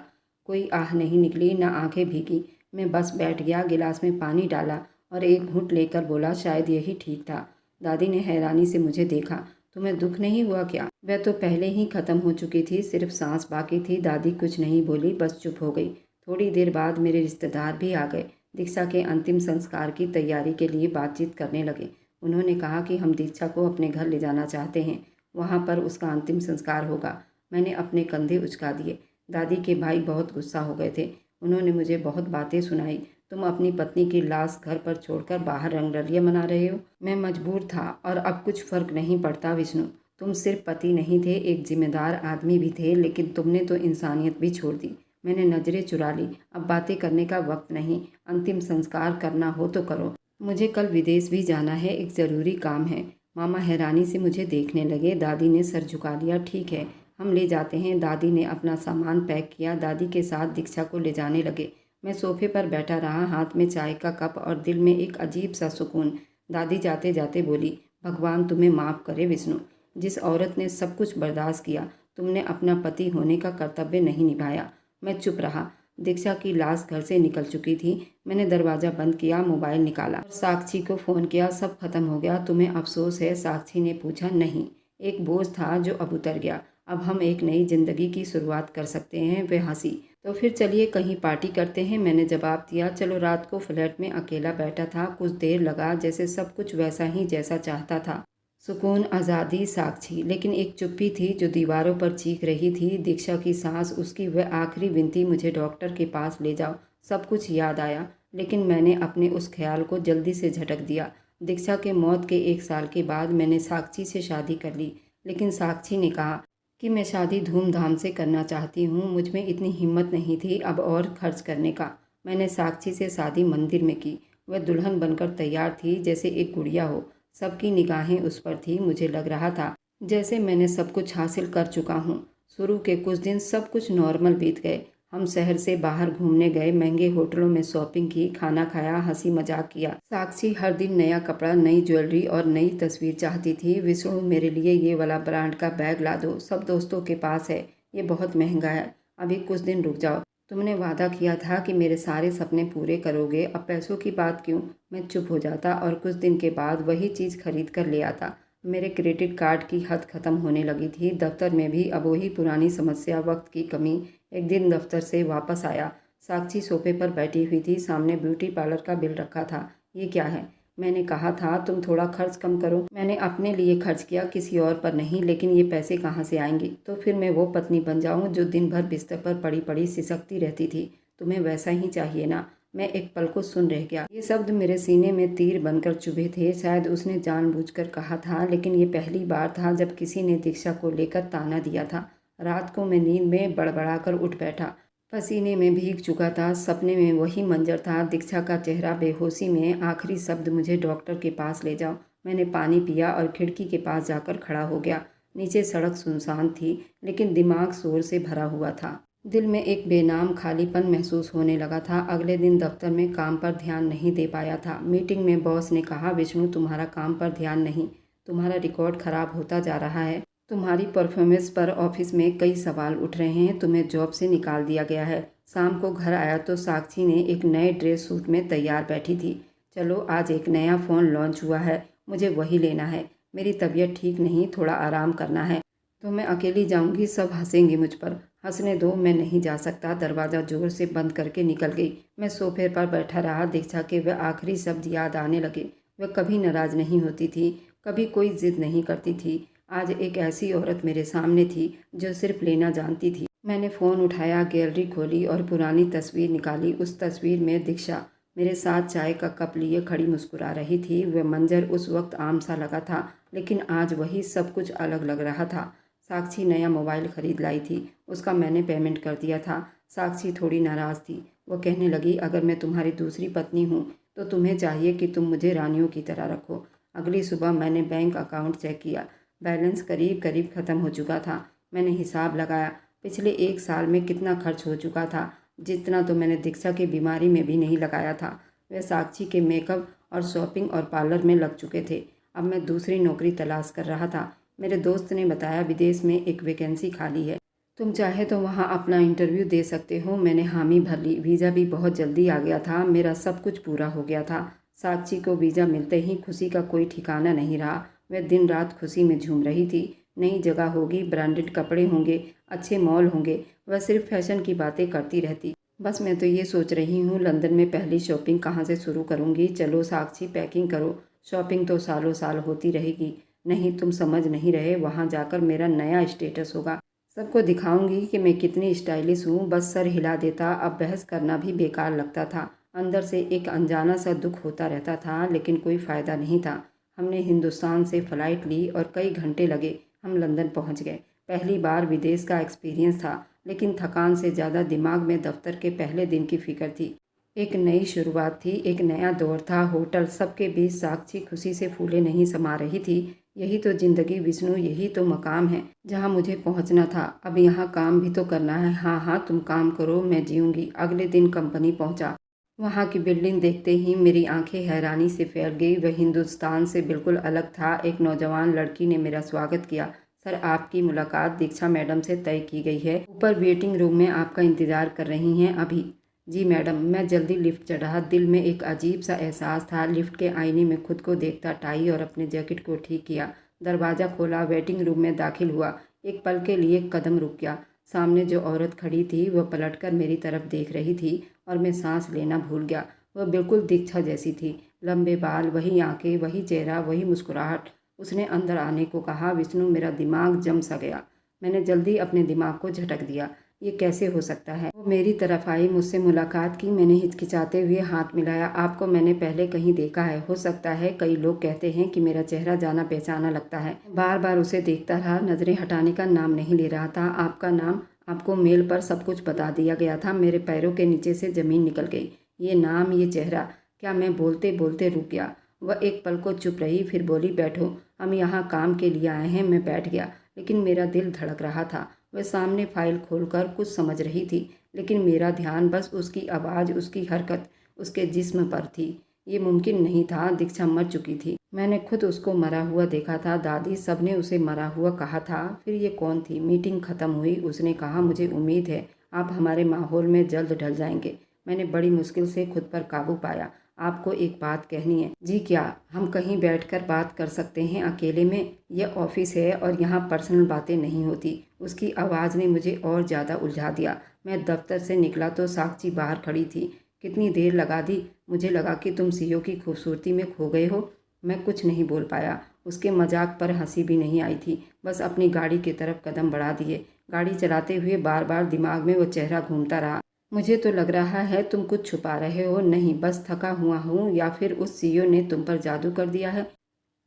कोई आह नहीं निकली, न आंखें भीगी। मैं बस बैठ गया, गिलास में पानी डाला और एक घूंट लेकर बोला, शायद यही ठीक था। दादी ने हैरानी से मुझे देखा। तुम्हें दुख नहीं हुआ क्या? वह तो पहले ही खत्म हो चुकी थी, सिर्फ सांस बाकी थी। दादी कुछ नहीं बोली, बस चुप हो गई। थोड़ी देर बाद मेरे रिश्तेदार भी आ गए। दीक्षा के अंतिम संस्कार की तैयारी के लिए बातचीत करने लगे। उन्होंने कहा कि हम दीक्षा को अपने घर ले जाना चाहते हैं, वहाँ पर उसका अंतिम संस्कार होगा। मैंने अपने कंधे उचका दिए। दादी के भाई बहुत गुस्सा हो गए थे। उन्होंने मुझे बहुत बातें सुनाई। तुम अपनी पत्नी की लाश घर पर छोड़कर बाहर रंगरलियां मना रहे हो। मैं मजबूर था और अब कुछ फर्क नहीं पड़ता विष्णु। तुम सिर्फ पति नहीं थे, एक जिम्मेदार आदमी भी थे, लेकिन तुमने तो इंसानियत भी छोड़ दी। मैंने नज़रें चुरा ली। अब बातें करने का वक्त नहीं, अंतिम संस्कार करना हो तो करो। मुझे कल विदेश भी जाना है, एक ज़रूरी काम है। मामा हैरानी से मुझे देखने लगे। दादी ने सर झुका लिया। ठीक है, हम ले जाते हैं। दादी ने अपना सामान पैक किया। दादी के साथ दीक्षा को ले जाने लगे। मैं सोफे पर बैठा रहा, हाथ में चाय का कप और दिल में एक अजीब सा सुकून। दादी जाते जाते बोली, भगवान तुम्हें माफ़ करे विष्णु, जिस औरत ने सब कुछ बर्दाश्त किया, तुमने अपना पति होने का कर्तव्य नहीं निभाया। मैं चुप रहा। दीक्षा की लाश घर से निकल चुकी थी। मैंने दरवाज़ा बंद किया, मोबाइल निकाला और साक्षी को फ़ोन किया। सब खत्म हो गया, तुम्हें अफसोस है? साक्षी ने पूछा। नहीं, एक बोझ था जो अब उतर गया। अब हम एक नई जिंदगी की शुरुआत कर सकते हैं। वे हंसी। तो फिर चलिए कहीं पार्टी करते हैं, मैंने जवाब दिया। चलो। रात को फ्लैट में अकेला बैठा था। कुछ देर लगा, जैसे सब कुछ वैसा ही जैसा चाहता था। सुकून, आज़ादी, साक्षी, लेकिन एक चुप्पी थी जो दीवारों पर चीख रही थी। दीक्षा की सांस, उसकी वह आखिरी विनती, मुझे डॉक्टर के पास ले जाओ। सब कुछ याद आया, लेकिन मैंने अपने उस ख्याल को जल्दी से झटक दिया। दीक्षा के मौत के 1 साल के बाद मैंने साक्षी से शादी कर ली, लेकिन साक्षी ने कहा कि मैं शादी धूमधाम से करना चाहती हूँ। मुझ में इतनी हिम्मत नहीं थी अब और खर्च करने का। मैंने साक्षी से शादी मंदिर में की। वह दुल्हन बनकर तैयार थी, जैसे एक गुड़िया हो। सबकी निगाहें उस पर थी। मुझे लग रहा था जैसे मैंने सब कुछ हासिल कर चुका हूँ। शुरू के कुछ दिन सब कुछ नॉर्मल बीत गए। हम शहर से बाहर घूमने गए, महंगे होटलों में शॉपिंग की, खाना खाया, हंसी मजाक किया। साक्षी हर दिन नया कपड़ा, नई ज्वेलरी और नई तस्वीर चाहती थी। विष्णु, मेरे लिए ये वाला ब्रांड का बैग ला दो, सब दोस्तों के पास है, ये बहुत महंगा है। अभी कुछ दिन रुक जाओ, तुमने वादा किया था कि मेरे सारे सपने पूरे करोगे, अब पैसों की बात क्यों? मैं चुप हो जाता और कुछ दिन के बाद वही चीज़ खरीद कर ले आता। मेरे क्रेडिट कार्ड की हद खत्म होने लगी थी। दफ्तर में भी अब वही पुरानी समस्या, वक्त की कमी। एक दिन दफ्तर से वापस आया साक्षी सोफे पर बैठी हुई थी, सामने ब्यूटी पार्लर का बिल रखा था। ये क्या है? मैंने कहा था तुम थोड़ा खर्च कम करो। मैंने अपने लिए खर्च किया, किसी और पर नहीं, लेकिन ये पैसे कहाँ से आएंगे? तो फिर मैं वो पत्नी बन जाऊँ जो दिन भर बिस्तर पर पड़ी पड़ी सिसकती रहती थी? तुम्हें वैसा ही चाहिए ना? मैं एक पल को सुन रह गया। ये शब्द मेरे सीने में तीर बनकर चुभे थे। शायद उसने जानबूझकर कहा था, लेकिन ये पहली बार था जब किसी ने दीक्षा को लेकर ताना दिया था। रात को मैं नींद में बड़बड़ाकर उठ बैठा। पसीने में भीग चुका था। सपने में वही मंजर था, दीक्षा का चेहरा, बेहोशी में आखिरी शब्द, मुझे डॉक्टर के पास ले जाओ। मैंने पानी पिया और खिड़की के पास जाकर खड़ा हो गया। नीचे सड़क सुनसान थी, लेकिन दिमाग शोर से भरा हुआ था। दिल में एक बेनाम खालीपन महसूस होने लगा था। अगले दिन दफ्तर में काम पर ध्यान नहीं दे पाया था। मीटिंग में बॉस ने कहा, विष्णु तुम्हारा काम पर ध्यान नहीं, तुम्हारा रिकॉर्ड खराब होता जा रहा है, तुम्हारी परफॉर्मेंस पर ऑफिस में कई सवाल उठ रहे हैं, तुम्हें जॉब से निकाल दिया गया है। शाम को घर आया तो साक्षी ने एक नए ड्रेस सूट में तैयार बैठी थी। चलो आज एक नया फ़ोन लॉन्च हुआ है, मुझे वही लेना है। मेरी तबीयत ठीक नहीं, थोड़ा आराम करना है। तो मैं अकेली जाऊंगी, सब हंसेंगे मुझ पर। हंसने दो, मैं नहीं जा सकता। दरवाज़ा जोर से बंद करके निकल गई। मैं सोफे पर बैठा रहा। दीक्षा के वह आखिरी शब्द याद आने लगे। वह कभी नाराज़ नहीं होती थी, कभी कोई जिद नहीं करती थी। आज एक ऐसी औरत मेरे सामने थी जो सिर्फ लेना जानती थी। मैंने फ़ोन उठाया, गैलरी खोली और पुरानी तस्वीर निकाली। उस तस्वीर में दीक्षा मेरे साथ चाय का कप लिए खड़ी मुस्कुरा रही थी। वह मंजर उस वक्त आम सा लगा था, लेकिन आज वही सब कुछ अलग लग रहा था। साक्षी नया मोबाइल खरीद लाई थी, उसका मैंने पेमेंट कर दिया था। साक्षी थोड़ी नाराज़ थी। वो कहने लगी, अगर मैं तुम्हारी दूसरी पत्नी हूँ तो तुम्हें चाहिए कि तुम मुझे रानियों की तरह रखो। अगली सुबह मैंने बैंक अकाउंट चेक किया। बैलेंस करीब करीब ख़त्म हो चुका था। मैंने हिसाब लगाया, पिछले 1 साल में कितना खर्च हो चुका था, जितना तो मैंने दीक्षा की बीमारी में भी नहीं लगाया था। वह साक्षी के मेकअप और शॉपिंग और पार्लर में लग चुके थे। अब मैं दूसरी नौकरी तलाश कर रहा था। मेरे दोस्त ने बताया, विदेश में एक वैकेंसी खाली है, तुम चाहे तो वहाँ अपना इंटरव्यू दे सकते हो। मैंने हामी भर ली। वीज़ा भी बहुत जल्दी आ गया था। मेरा सब कुछ पूरा हो गया था। साक्षी को वीज़ा मिलते ही खुशी का कोई ठिकाना नहीं रहा। वह दिन रात खुशी में झूम रही थी। नई जगह होगी, ब्रांडेड कपड़े होंगे, अच्छे मॉल होंगे। वह सिर्फ फैशन की बातें करती रहती। बस मैं तो ये सोच रही हूँ, लंदन में पहली शॉपिंग कहाँ से शुरू करूँगी। चलो साक्षी, पैकिंग करो। शॉपिंग तो सालों साल होती रहेगी। नहीं, तुम समझ नहीं रहे। वहाँ जाकर मेरा नया स्टेटस होगा। सबको दिखाऊंगी कि मैं कितनी स्टाइलिश हूँ। बस सर हिला देता। अब बहस करना भी बेकार लगता था। अंदर से एक अनजाना सा दुख होता रहता था, लेकिन कोई फ़ायदा नहीं था। हमने हिंदुस्तान से फ़्लाइट ली और कई घंटे लगे। हम लंदन पहुँच गए। पहली बार विदेश का एक्सपीरियंस था, लेकिन थकान से ज़्यादा दिमाग में दफ्तर के पहले दिन की फ़िक्र थी। एक नई शुरुआत थी, एक नया दौर था। होटल, सबके बीच साक्षी खुशी से फूले नहीं समा रही थी। यही तो ज़िंदगी विष्णु, यही तो मकाम है जहाँ मुझे पहुँचना था। अब यहाँ काम भी तो करना है। हाँ हाँ, तुम काम करो, मैं जीऊँगी। अगले दिन कंपनी पहुँचा। वहाँ की बिल्डिंग देखते ही मेरी आंखें हैरानी से फैल गई। वह हिंदुस्तान से बिल्कुल अलग था। एक नौजवान लड़की ने मेरा स्वागत किया। सर, आपकी मुलाकात दीक्षा मैडम से तय की गई है। ऊपर वेटिंग रूम में आपका इंतज़ार कर रही हैं अभी। जी मैडम। मैं जल्दी लिफ्ट चढ़ा। दिल में एक अजीब सा एहसास था। लिफ्ट के आईने में खुद को देखता, टाई और अपने जैकेट को ठीक किया। दरवाज़ा खोला, वेटिंग रूम में दाखिल हुआ। एक पल के लिए कदम रुक गया। सामने जो औरत खड़ी थी वह पलटकर मेरी तरफ देख रही थी और मैं सांस लेना भूल गया। वह बिल्कुल दीक्षा जैसी थी। लंबे बाल, वही आंखें, वही चेहरा, वही मुस्कुराहट। उसने अंदर आने को कहा। विष्णु, मेरा दिमाग जम सा गया। मैंने जल्दी अपने दिमाग को झटक दिया। ये कैसे हो सकता है? वो मेरी तरफ आई, मुझसे मुलाकात की। मैंने हिचकिचाते हुए हाथ मिलाया। आपको मैंने पहले कहीं देखा है, हो सकता है। कई लोग कहते हैं कि मेरा चेहरा जाना पहचाना लगता है। बार बार उसे देखता रहा, नज़रें हटाने का नाम नहीं ले रहा था। आपका नाम? आपको मेल पर सब कुछ बता दिया गया था। मेरे पैरों के नीचे से ज़मीन निकल गई। ये नाम, ये चेहरा, क्या? मैं बोलते बोलते रुक गया। वह एक पल को चुप रही, फिर बोली, बैठो, हम यहाँ काम के लिए आए हैं। मैं बैठ गया, लेकिन मेरा दिल धड़क रहा था। वह सामने फाइल खोलकर कुछ समझ रही थी, लेकिन मेरा ध्यान बस उसकी आवाज़, उसकी हरकत, उसके जिस्म पर थी। ये मुमकिन नहीं था। दीक्षा मर चुकी थी। मैंने खुद उसको मरा हुआ देखा था। दादी, सबने उसे मरा हुआ कहा था। फिर ये कौन थी? मीटिंग ख़त्म हुई। उसने कहा, मुझे उम्मीद है आप हमारे माहौल में जल्द ढल जाएंगे। मैंने बड़ी मुश्किल से खुद पर काबू पाया। आपको एक बात कहनी है। जी क्या? हम कहीं बैठकर बात कर सकते हैं अकेले में? यह ऑफिस है और यहाँ पर्सनल बातें नहीं होती। उसकी आवाज़ ने मुझे और ज़्यादा उलझा दिया। मैं दफ्तर से निकला तो साक्षी बाहर खड़ी थी। कितनी देर लगा दी? मुझे लगा कि तुम सीईओ की खूबसूरती में खो गए हो। मैं कुछ नहीं बोल पाया। उसके मजाक पर हंसी भी नहीं आई थी। बस अपनी गाड़ी की तरफ कदम बढ़ा दिए। गाड़ी चलाते हुए बार बार दिमाग में वो चेहरा घूमता रहा। मुझे तो लग रहा है तुम कुछ छुपा रहे हो। नहीं, बस थका हुआ हूँ, या फिर उस सीईओ ने तुम पर जादू कर दिया है।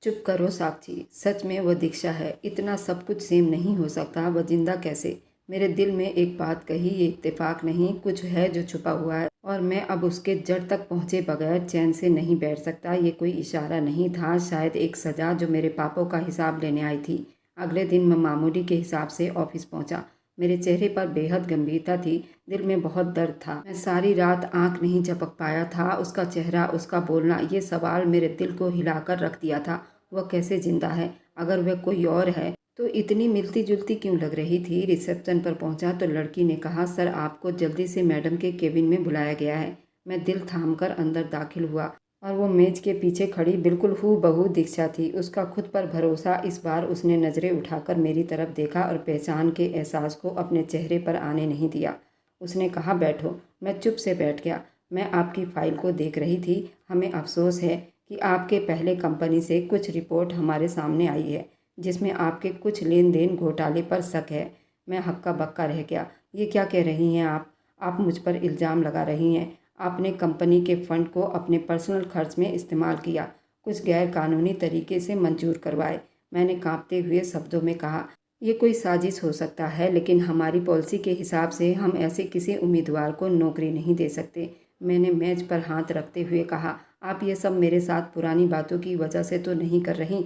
चुप करो साक्षी, सच में वो दीक्षा है। इतना सब कुछ सेम नहीं हो सकता। वह जिंदा कैसे? मेरे दिल में एक बात कही, ये इत्तेफाक नहीं, कुछ है जो छुपा हुआ है और मैं अब उसके जड़ तक पहुंचे बगैर चैन से नहीं बैठ सकता। ये कोई इशारा नहीं था, शायद एक सजा जो मेरे पापों का हिसाब लेने आई थी। अगले दिन मैं मामूली के हिसाब से ऑफिस पहुंचा। मेरे चेहरे पर बेहद गंभीरता थी। दिल में बहुत दर्द था। मैं सारी रात आंख नहीं झपक पाया था। उसका चेहरा, उसका बोलना, ये सवाल मेरे दिल को हिलाकर रख दिया था। वह कैसे जिंदा है? अगर वह कोई और है तो इतनी मिलती जुलती क्यों लग रही थी? रिसेप्शन पर पहुंचा तो लड़की ने कहा, सर आपको जल्दी से मैडम के केबिन में बुलाया गया है। मैं दिल थामकर अंदर दाखिल हुआ और वो मेज के पीछे खड़ी बिल्कुल हूबहू दीक्षा थी। उसका खुद पर भरोसा। इस बार उसने नज़रें उठाकर मेरी तरफ देखा और पहचान के एहसास को अपने चेहरे पर आने नहीं दिया। उसने कहा, बैठो। मैं चुप से बैठ गया। मैं आपकी फाइल को देख रही थी। हमें अफसोस है कि आपके पहले कंपनी से कुछ रिपोर्ट हमारे सामने आई है जिसमें आपके कुछ लेन देन घोटाले पर शक है। मैं हक्का बक्का रह गया। ये क्या कह रही हैं आप? आप मुझ पर इल्ज़ाम लगा रही हैं। आपने कंपनी के फंड को अपने पर्सनल खर्च में इस्तेमाल किया, कुछ गैर कानूनी तरीके से मंजूर करवाए। मैंने कांपते हुए शब्दों में कहा, ये कोई साजिश हो सकता है, लेकिन हमारी पॉलिसी के हिसाब से हम ऐसे किसी उम्मीदवार को नौकरी नहीं दे सकते। मैंने मेज पर हाथ रखते हुए कहा, आप ये सब मेरे साथ पुरानी बातों की वजह से तो नहीं कर रही?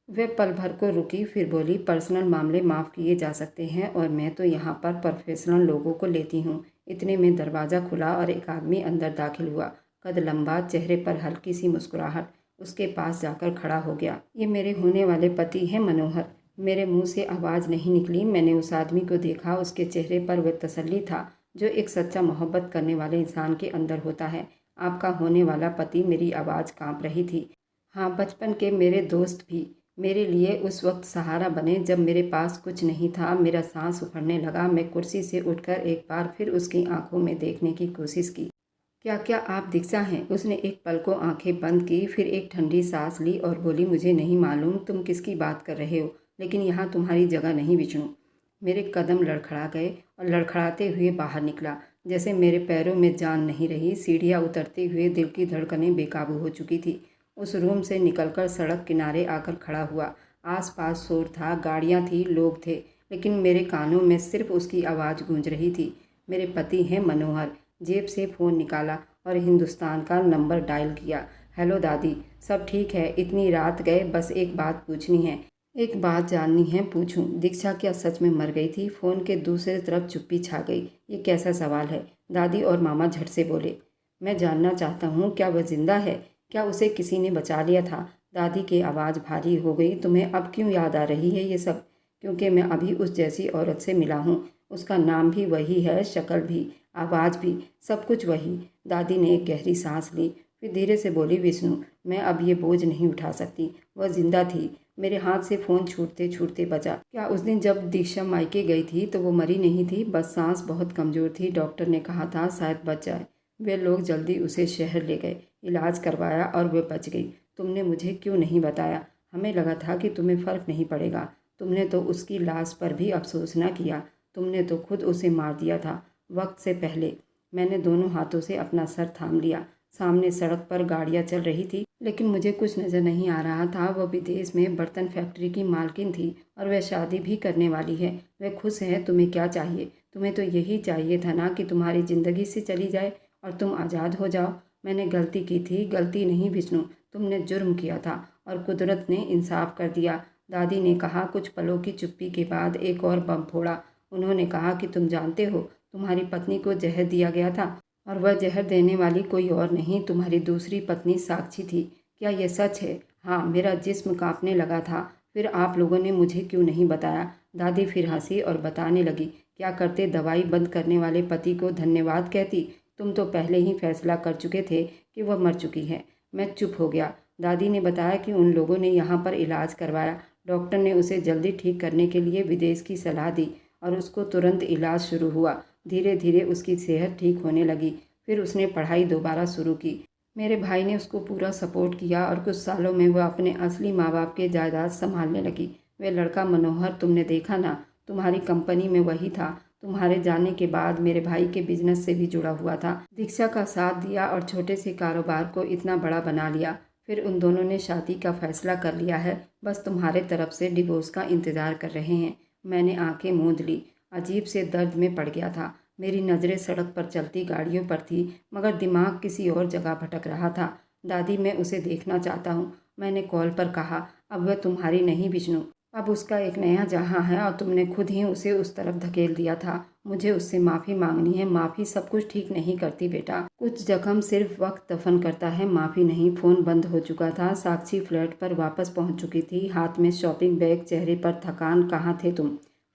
वह पल भर को रुकी, फिर बोली, पर्सनल मामले माफ़ किए जा सकते हैं और मैं तो यहाँ पर प्रोफेशनल लोगों को लेती हूँ। इतने में दरवाज़ा खुला और एक आदमी अंदर दाखिल हुआ। कद लंबा, चेहरे पर हल्की सी मुस्कुराहट। उसके पास जाकर खड़ा हो गया। ये मेरे होने वाले पति हैं, मनोहर। मेरे मुंह से आवाज़ नहीं निकली। मैंने उस आदमी को देखा। उसके चेहरे पर वह तसल्ली था जो एक सच्चा मोहब्बत करने वाले इंसान के अंदर होता है। आपका होने वाला पति। मेरी आवाज़ कांप रही थी। हाँ, बचपन के मेरे दोस्त भी मेरे लिए उस वक्त सहारा बने जब मेरे पास कुछ नहीं था। मेरा सांस उखड़ने लगा। मैं कुर्सी से उठकर एक बार फिर उसकी आंखों में देखने की कोशिश की। क्या आप दीक्षा हैं? उसने एक पल को आंखें बंद की, फिर एक ठंडी सांस ली और बोली, मुझे नहीं मालूम तुम किसकी बात कर रहे हो, लेकिन यहाँ तुम्हारी जगह नहीं विष्णु। मेरे कदम लड़खड़ा गए और लड़खड़ाते हुए बाहर निकला। जैसे मेरे पैरों में जान नहीं रही। सीढ़ियाँ उतरते हुए दिल की धड़कनें बेकाबू हो चुकी थी। उस रूम से निकलकर सड़क किनारे आकर खड़ा हुआ। आसपास शोर था, गाड़ियाँ थी, लोग थे, लेकिन मेरे कानों में सिर्फ उसकी आवाज़ गूंज रही थी। मेरे पति हैं, मनोहर। जेब से फ़ोन निकाला और हिंदुस्तान का नंबर डायल किया। हेलो दादी, सब ठीक है? इतनी रात गए, बस एक बात पूछनी है। एक बात जाननी है, पूछूं? दीक्षा क्या सच में मर गई थी? फ़ोन के दूसरी तरफ चुप्पी छा गई। ये कैसा सवाल है? दादी और मामा झट से बोले, मैं जानना चाहता हूँ, क्या वह जिंदा है? क्या उसे किसी ने बचा लिया था? दादी की आवाज़ भारी हो गई। तुम्हें अब क्यों याद आ रही है ये सब? क्योंकि मैं अभी उस जैसी औरत से मिला हूँ। उसका नाम भी वही है, शक्ल भी, आवाज़ भी, सब कुछ वही। दादी ने एक गहरी सांस ली, फिर धीरे से बोली, विष्णु, मैं अब ये बोझ नहीं उठा सकती। वह जिंदा थी। मेरे हाथ से फ़ोन छूटते छूटते बचा। क्या उस दिन जब दीक्षा मायके गई थी तो वो मरी नहीं थी? बस सांस बहुत कमज़ोर थी। डॉक्टर ने कहा था शायद बच जाए। वे लोग जल्दी उसे शहर ले गए, इलाज करवाया और वह बच गई। तुमने मुझे क्यों नहीं बताया? हमें लगा था कि तुम्हें फ़र्क नहीं पड़ेगा। तुमने तो उसकी लाश पर भी अफसोस न किया। तुमने तो खुद उसे मार दिया था, वक्त से पहले। मैंने दोनों हाथों से अपना सर थाम लिया। सामने सड़क पर गाड़ियाँ चल रही थी, लेकिन मुझे कुछ नज़र नहीं आ रहा था। वह विदेश में बर्तन फैक्ट्री की मालकिन थी और वह शादी भी करने वाली है। वह खुश है। तुम्हें क्या चाहिए? तुम्हें तो यही चाहिए था ना कि तुम्हारी ज़िंदगी से चली जाए और तुम आज़ाद हो जाओ। मैंने गलती की थी। गलती नहीं विष्णु, तुमने जुर्म किया था और कुदरत ने इंसाफ कर दिया। दादी ने कहा। कुछ पलों की चुप्पी के बाद एक और बम फोड़ा। उन्होंने कहा कि तुम जानते हो, तुम्हारी पत्नी को जहर दिया गया था और वह जहर देने वाली कोई और नहीं, तुम्हारी दूसरी पत्नी साक्षी थी। क्या यह सच है? हाँ, मेरा जिस्म कांपने लगा था। फिर आप लोगों ने मुझे क्यों नहीं बताया? दादी फिर हंसी और बताने लगी, क्या करते? दवाई बंद करने वाले पति को धन्यवाद कहती? तुम तो पहले ही फैसला कर चुके थे कि वह मर चुकी है। मैं चुप हो गया। दादी ने बताया कि उन लोगों ने यहाँ पर इलाज करवाया। डॉक्टर ने उसे जल्दी ठीक करने के लिए विदेश की सलाह दी और उसको तुरंत इलाज शुरू हुआ। धीरे धीरे उसकी सेहत ठीक होने लगी। फिर उसने पढ़ाई दोबारा शुरू की। मेरे भाई ने उसको पूरा सपोर्ट किया और कुछ सालों में वह अपने असली माँ बाप के जायदाद संभालने लगी। वह लड़का मनोहर तुमने देखा ना, तुम्हारी कंपनी में वही था। तुम्हारे जाने के बाद मेरे भाई के बिजनेस से भी जुड़ा हुआ था। दीक्षा का साथ दिया और छोटे से कारोबार को इतना बड़ा बना लिया। फिर उन दोनों ने शादी का फैसला कर लिया है। बस तुम्हारे तरफ से डिवोर्स का इंतज़ार कर रहे हैं। मैंने आंखें मूंद ली। अजीब से दर्द में पड़ गया था। मेरी नज़रें सड़क पर चलती गाड़ियों पर थी, मगर दिमाग किसी और जगह भटक रहा था। दादी, मैं उसे देखना चाहता हूँ, मैंने कॉल पर कहा। अब वह तुम्हारी नहीं विष्णु, अब उसका एक नया जहाँ है और तुमने खुद ही उसे उस तरफ धकेल दिया था। मुझे उससे माफ़ी मांगनी है। माफ़ी सब कुछ ठीक नहीं करती बेटा। कुछ जख्म सिर्फ वक्त दफन करता है, माफ़ी नहीं। फ़ोन बंद हो चुका था। साक्षी फ्लैट पर वापस पहुंच चुकी थी, हाथ में शॉपिंग बैग, चेहरे पर थकान। कहाँ थे तुम?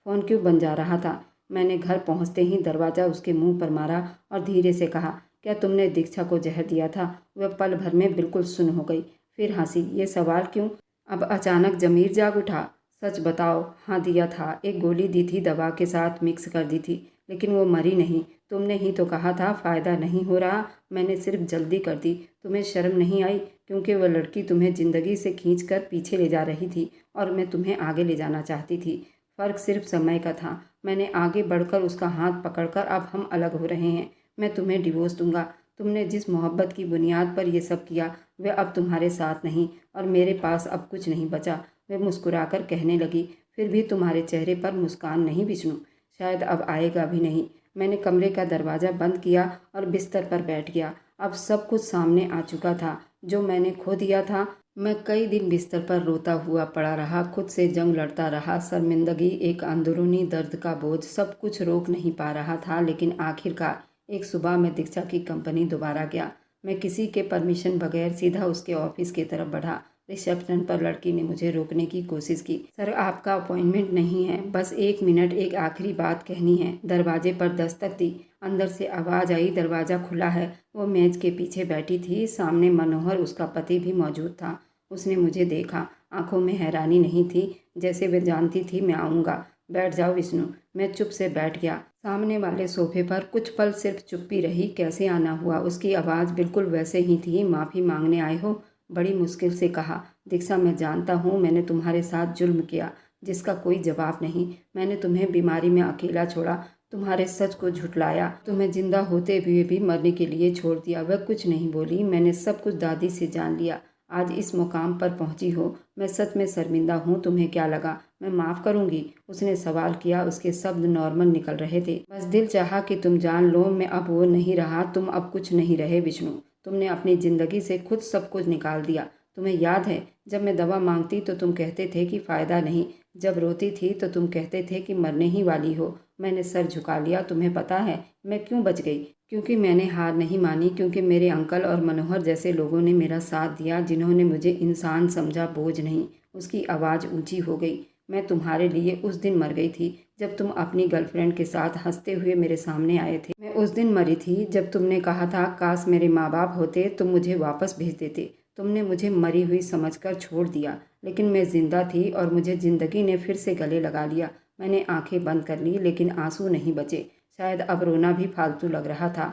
फ़ोन क्यों बन जा रहा था? मैंने घर पहुंचते ही दरवाज़ा उसके मुंह पर मारा और धीरे से कहा, क्या तुमने दीक्षा को जहर दिया था? वह पल भर में बिल्कुल सुन्न हो गई, फिर हंसी। ये सवाल क्यों? अब अचानक ज़मीर जाग उठा। सच बताओ। हाँ दिया था, एक गोली दी थी, दवा के साथ मिक्स कर दी थी, लेकिन वो मरी नहीं। तुमने ही तो कहा था फ़ायदा नहीं हो रहा। मैंने सिर्फ जल्दी कर दी। तुम्हें शर्म नहीं आई? क्योंकि वह लड़की तुम्हें ज़िंदगी से खींच कर पीछे ले जा रही थी और मैं तुम्हें आगे ले जाना चाहती थी। फ़र्क सिर्फ समय का था। मैंने आगे बढ़कर उसका हाथ पकड़कर अब हम अलग हो रहे हैं। मैं तुम्हें डिवोर्स दूंगा। तुमने जिस मोहब्बत की बुनियाद पर यह सब किया, वह अब तुम्हारे साथ नहीं और मेरे पास अब कुछ नहीं बचा। वह मुस्कुराकर कहने लगी, फिर भी तुम्हारे चेहरे पर मुस्कान नहीं विष्णु, शायद अब आएगा भी नहीं। मैंने कमरे का दरवाज़ा बंद किया और बिस्तर पर बैठ गया। अब सब कुछ सामने आ चुका था, जो मैंने खो दिया था। मैं कई दिन बिस्तर पर रोता हुआ पड़ा रहा, खुद से जंग लड़ता रहा। शर्मिंदगी, एक अंदरूनी दर्द का बोझ, सब कुछ रोक नहीं पा रहा था। लेकिन आखिरकार एक सुबह मैं दीक्षा की कंपनी दोबारा गया। मैं किसी के परमिशन बगैर सीधा उसके ऑफिस की तरफ बढ़ा। रिसेप्शन पर लड़की ने मुझे रोकने की कोशिश की। सर, आपका अपॉइंटमेंट नहीं है, बस 1 मिनट, एक आखिरी बात कहनी है। दरवाजे पर दस्तक दी। अंदर से आवाज़ आई, दरवाज़ा खुला है। वो मेज के पीछे बैठी थी। सामने मनोहर, उसका पति, भी मौजूद था। उसने मुझे देखा। आंखों में हैरानी नहीं थी, जैसे वह जानती थी मैं आऊँगा। बैठ जाओ विष्णु। मैं चुप से बैठ गया। सामने वाले सोफे पर कुछ पल सिर्फ चुप्पी रही। कैसे आना हुआ? उसकी आवाज़ बिल्कुल वैसे ही थी। माफ़ी मांगने आए हो? बड़ी मुश्किल से कहा। दीक्षा, मैं जानता हूँ मैंने तुम्हारे साथ जुल्म किया, जिसका कोई जवाब नहीं। मैंने तुम्हें बीमारी में अकेला छोड़ा, तुम्हारे सच को झुठलाया, तुम्हें जिंदा होते हुए भी मरने के लिए छोड़ दिया। वह कुछ नहीं बोली। मैंने सब कुछ दादी से जान लिया। आज इस मुकाम पर पहुंची हो। मैं सच में शर्मिंदा हूँ। तुम्हें क्या लगा मैं माफ़ करूँगी? उसने सवाल किया। उसके शब्द नॉर्मल निकल रहे थे। बस दिल चाहा कि तुम जान लो मैं अब वो नहीं रहा। तुम अब कुछ नहीं रहे विष्णु। तुमने अपनी ज़िंदगी से खुद सब कुछ निकाल दिया। तुम्हें याद है, जब मैं दवा मांगती तो तुम कहते थे कि फ़ायदा नहीं, जब रोती थी तो तुम कहते थे कि मरने ही वाली हो। मैंने सर झुका लिया। तुम्हें पता है मैं क्यों बच गई? क्योंकि मैंने हार नहीं मानी, क्योंकि मेरे अंकल और मनोहर जैसे लोगों ने मेरा साथ दिया, जिन्होंने मुझे इंसान समझा, बोझ नहीं। उसकी आवाज़ ऊंची हो गई। मैं तुम्हारे लिए उस दिन मर गई थी, जब तुम अपनी गर्लफ्रेंड के साथ हंसते हुए मेरे सामने आए थे। मैं उस दिन मरी थी जब तुमने कहा था काश मेरे माँ बाप होते, तुम मुझे वापस भेज देते। तुमने मुझे मरी हुई समझकर छोड़ दिया, लेकिन मैं जिंदा थी और मुझे ज़िंदगी ने फिर से गले लगा लिया। मैंने आंखें बंद कर ली, लेकिन आंसू नहीं बचे। शायद अब रोना भी फालतू लग रहा था।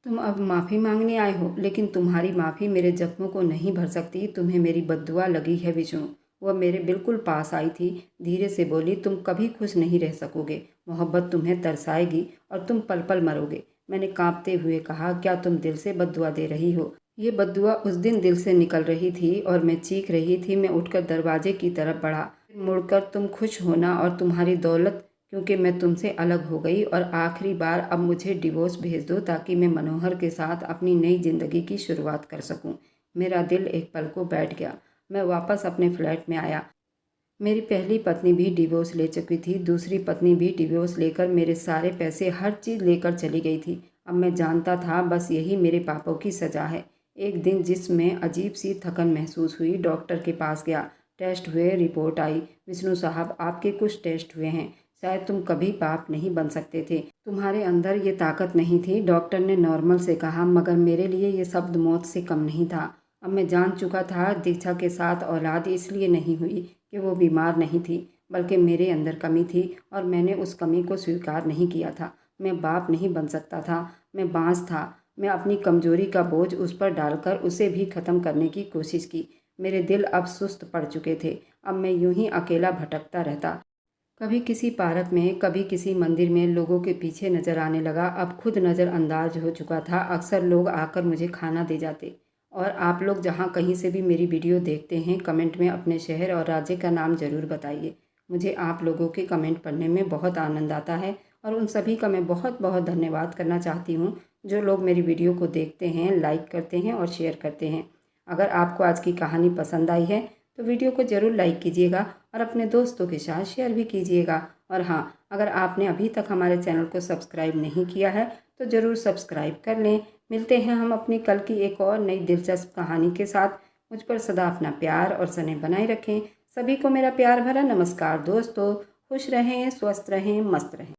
तुम अब माफ़ी मांगने आए हो, लेकिन तुम्हारी माफ़ी मेरे जख्मों को नहीं भर सकती। तुम्हें मेरी बद्दुआ लगी है विष्णु। वह मेरे बिल्कुल पास आई थी, धीरे से बोली, तुम कभी खुश नहीं रह सकोगे। मोहब्बत तुम्हें तरसाएगी और तुम पल पल मरोगे। मैंने कांपते हुए कहा, क्या तुम दिल से बद्दुआ दे रही हो? ये बद्दुआ उस दिन दिल से निकल रही थी और मैं चीख रही थी। मैं उठकर दरवाजे की तरफ बढ़ा। फिर मुड़कर, तुम खुश होना और तुम्हारी दौलत, क्योंकि मैं तुमसे अलग हो गई। और आखिरी बार, अब मुझे डिवोर्स भेज दो ताकि मैं मनोहर के साथ अपनी नई जिंदगी की शुरुआत कर सकूं। मेरा दिल एक पल को बैठ गया। मैं वापस अपने फ्लैट में आया। मेरी पहली पत्नी भी डिवोर्स ले चुकी थी। दूसरी पत्नी भी डिवोर्स लेकर मेरे सारे पैसे, हर चीज़ लेकर चली गई थी। अब मैं जानता था बस यही मेरे पापों की सज़ा है। एक दिन जिसमें अजीब सी थकन महसूस हुई, डॉक्टर के पास गया। टेस्ट हुए, रिपोर्ट आई। विष्णु साहब, आपके कुछ टेस्ट हुए हैं। शायद तुम कभी बाप नहीं बन सकते थे। तुम्हारे अंदर ये ताकत नहीं थी, डॉक्टर ने नॉर्मल से कहा, मगर मेरे लिए ये शब्द मौत से कम नहीं था। अब मैं जान चुका था दीक्षा के साथ औलाद इसलिए नहीं हुई कि वो बीमार नहीं थी, बल्कि मेरे अंदर कमी थी और मैंने उस कमी को स्वीकार नहीं किया था। मैं बाप नहीं बन सकता था, मैं बांस था। मैं अपनी कमजोरी का बोझ उस पर डालकर उसे भी ख़त्म करने की कोशिश की। मेरे दिल अब सुस्त पड़ चुके थे। अब मैं यूं ही अकेला भटकता रहता, कभी किसी पार्क में, कभी किसी मंदिर में, लोगों के पीछे नजर आने लगा। अब खुद नज़रअंदाज हो चुका था। अक्सर लोग आकर मुझे खाना दे जाते। और आप लोग जहाँ कहीं से भी मेरी वीडियो देखते हैं, कमेंट में अपने शहर और राज्य का नाम ज़रूर बताइए। मुझे आप लोगों के कमेंट पढ़ने में बहुत आनंद आता है और उन सभी का मैं बहुत बहुत धन्यवाद करना चाहती हूँ जो लोग मेरी वीडियो को देखते हैं, लाइक करते हैं और शेयर करते हैं। अगर आपको आज की कहानी पसंद आई है तो वीडियो को ज़रूर लाइक कीजिएगा और अपने दोस्तों के साथ शेयर भी कीजिएगा। और हाँ, अगर आपने अभी तक हमारे चैनल को सब्सक्राइब नहीं किया है तो ज़रूर सब्सक्राइब कर लें। मिलते हैं हम अपनी कल की एक और नई दिलचस्प कहानी के साथ। मुझ पर सदा अपना प्यार और स्नेह बनाए रखें। सभी को मेरा प्यार भरा नमस्कार दोस्तों। खुश रहें, स्वस्थ रहें, मस्त रहें।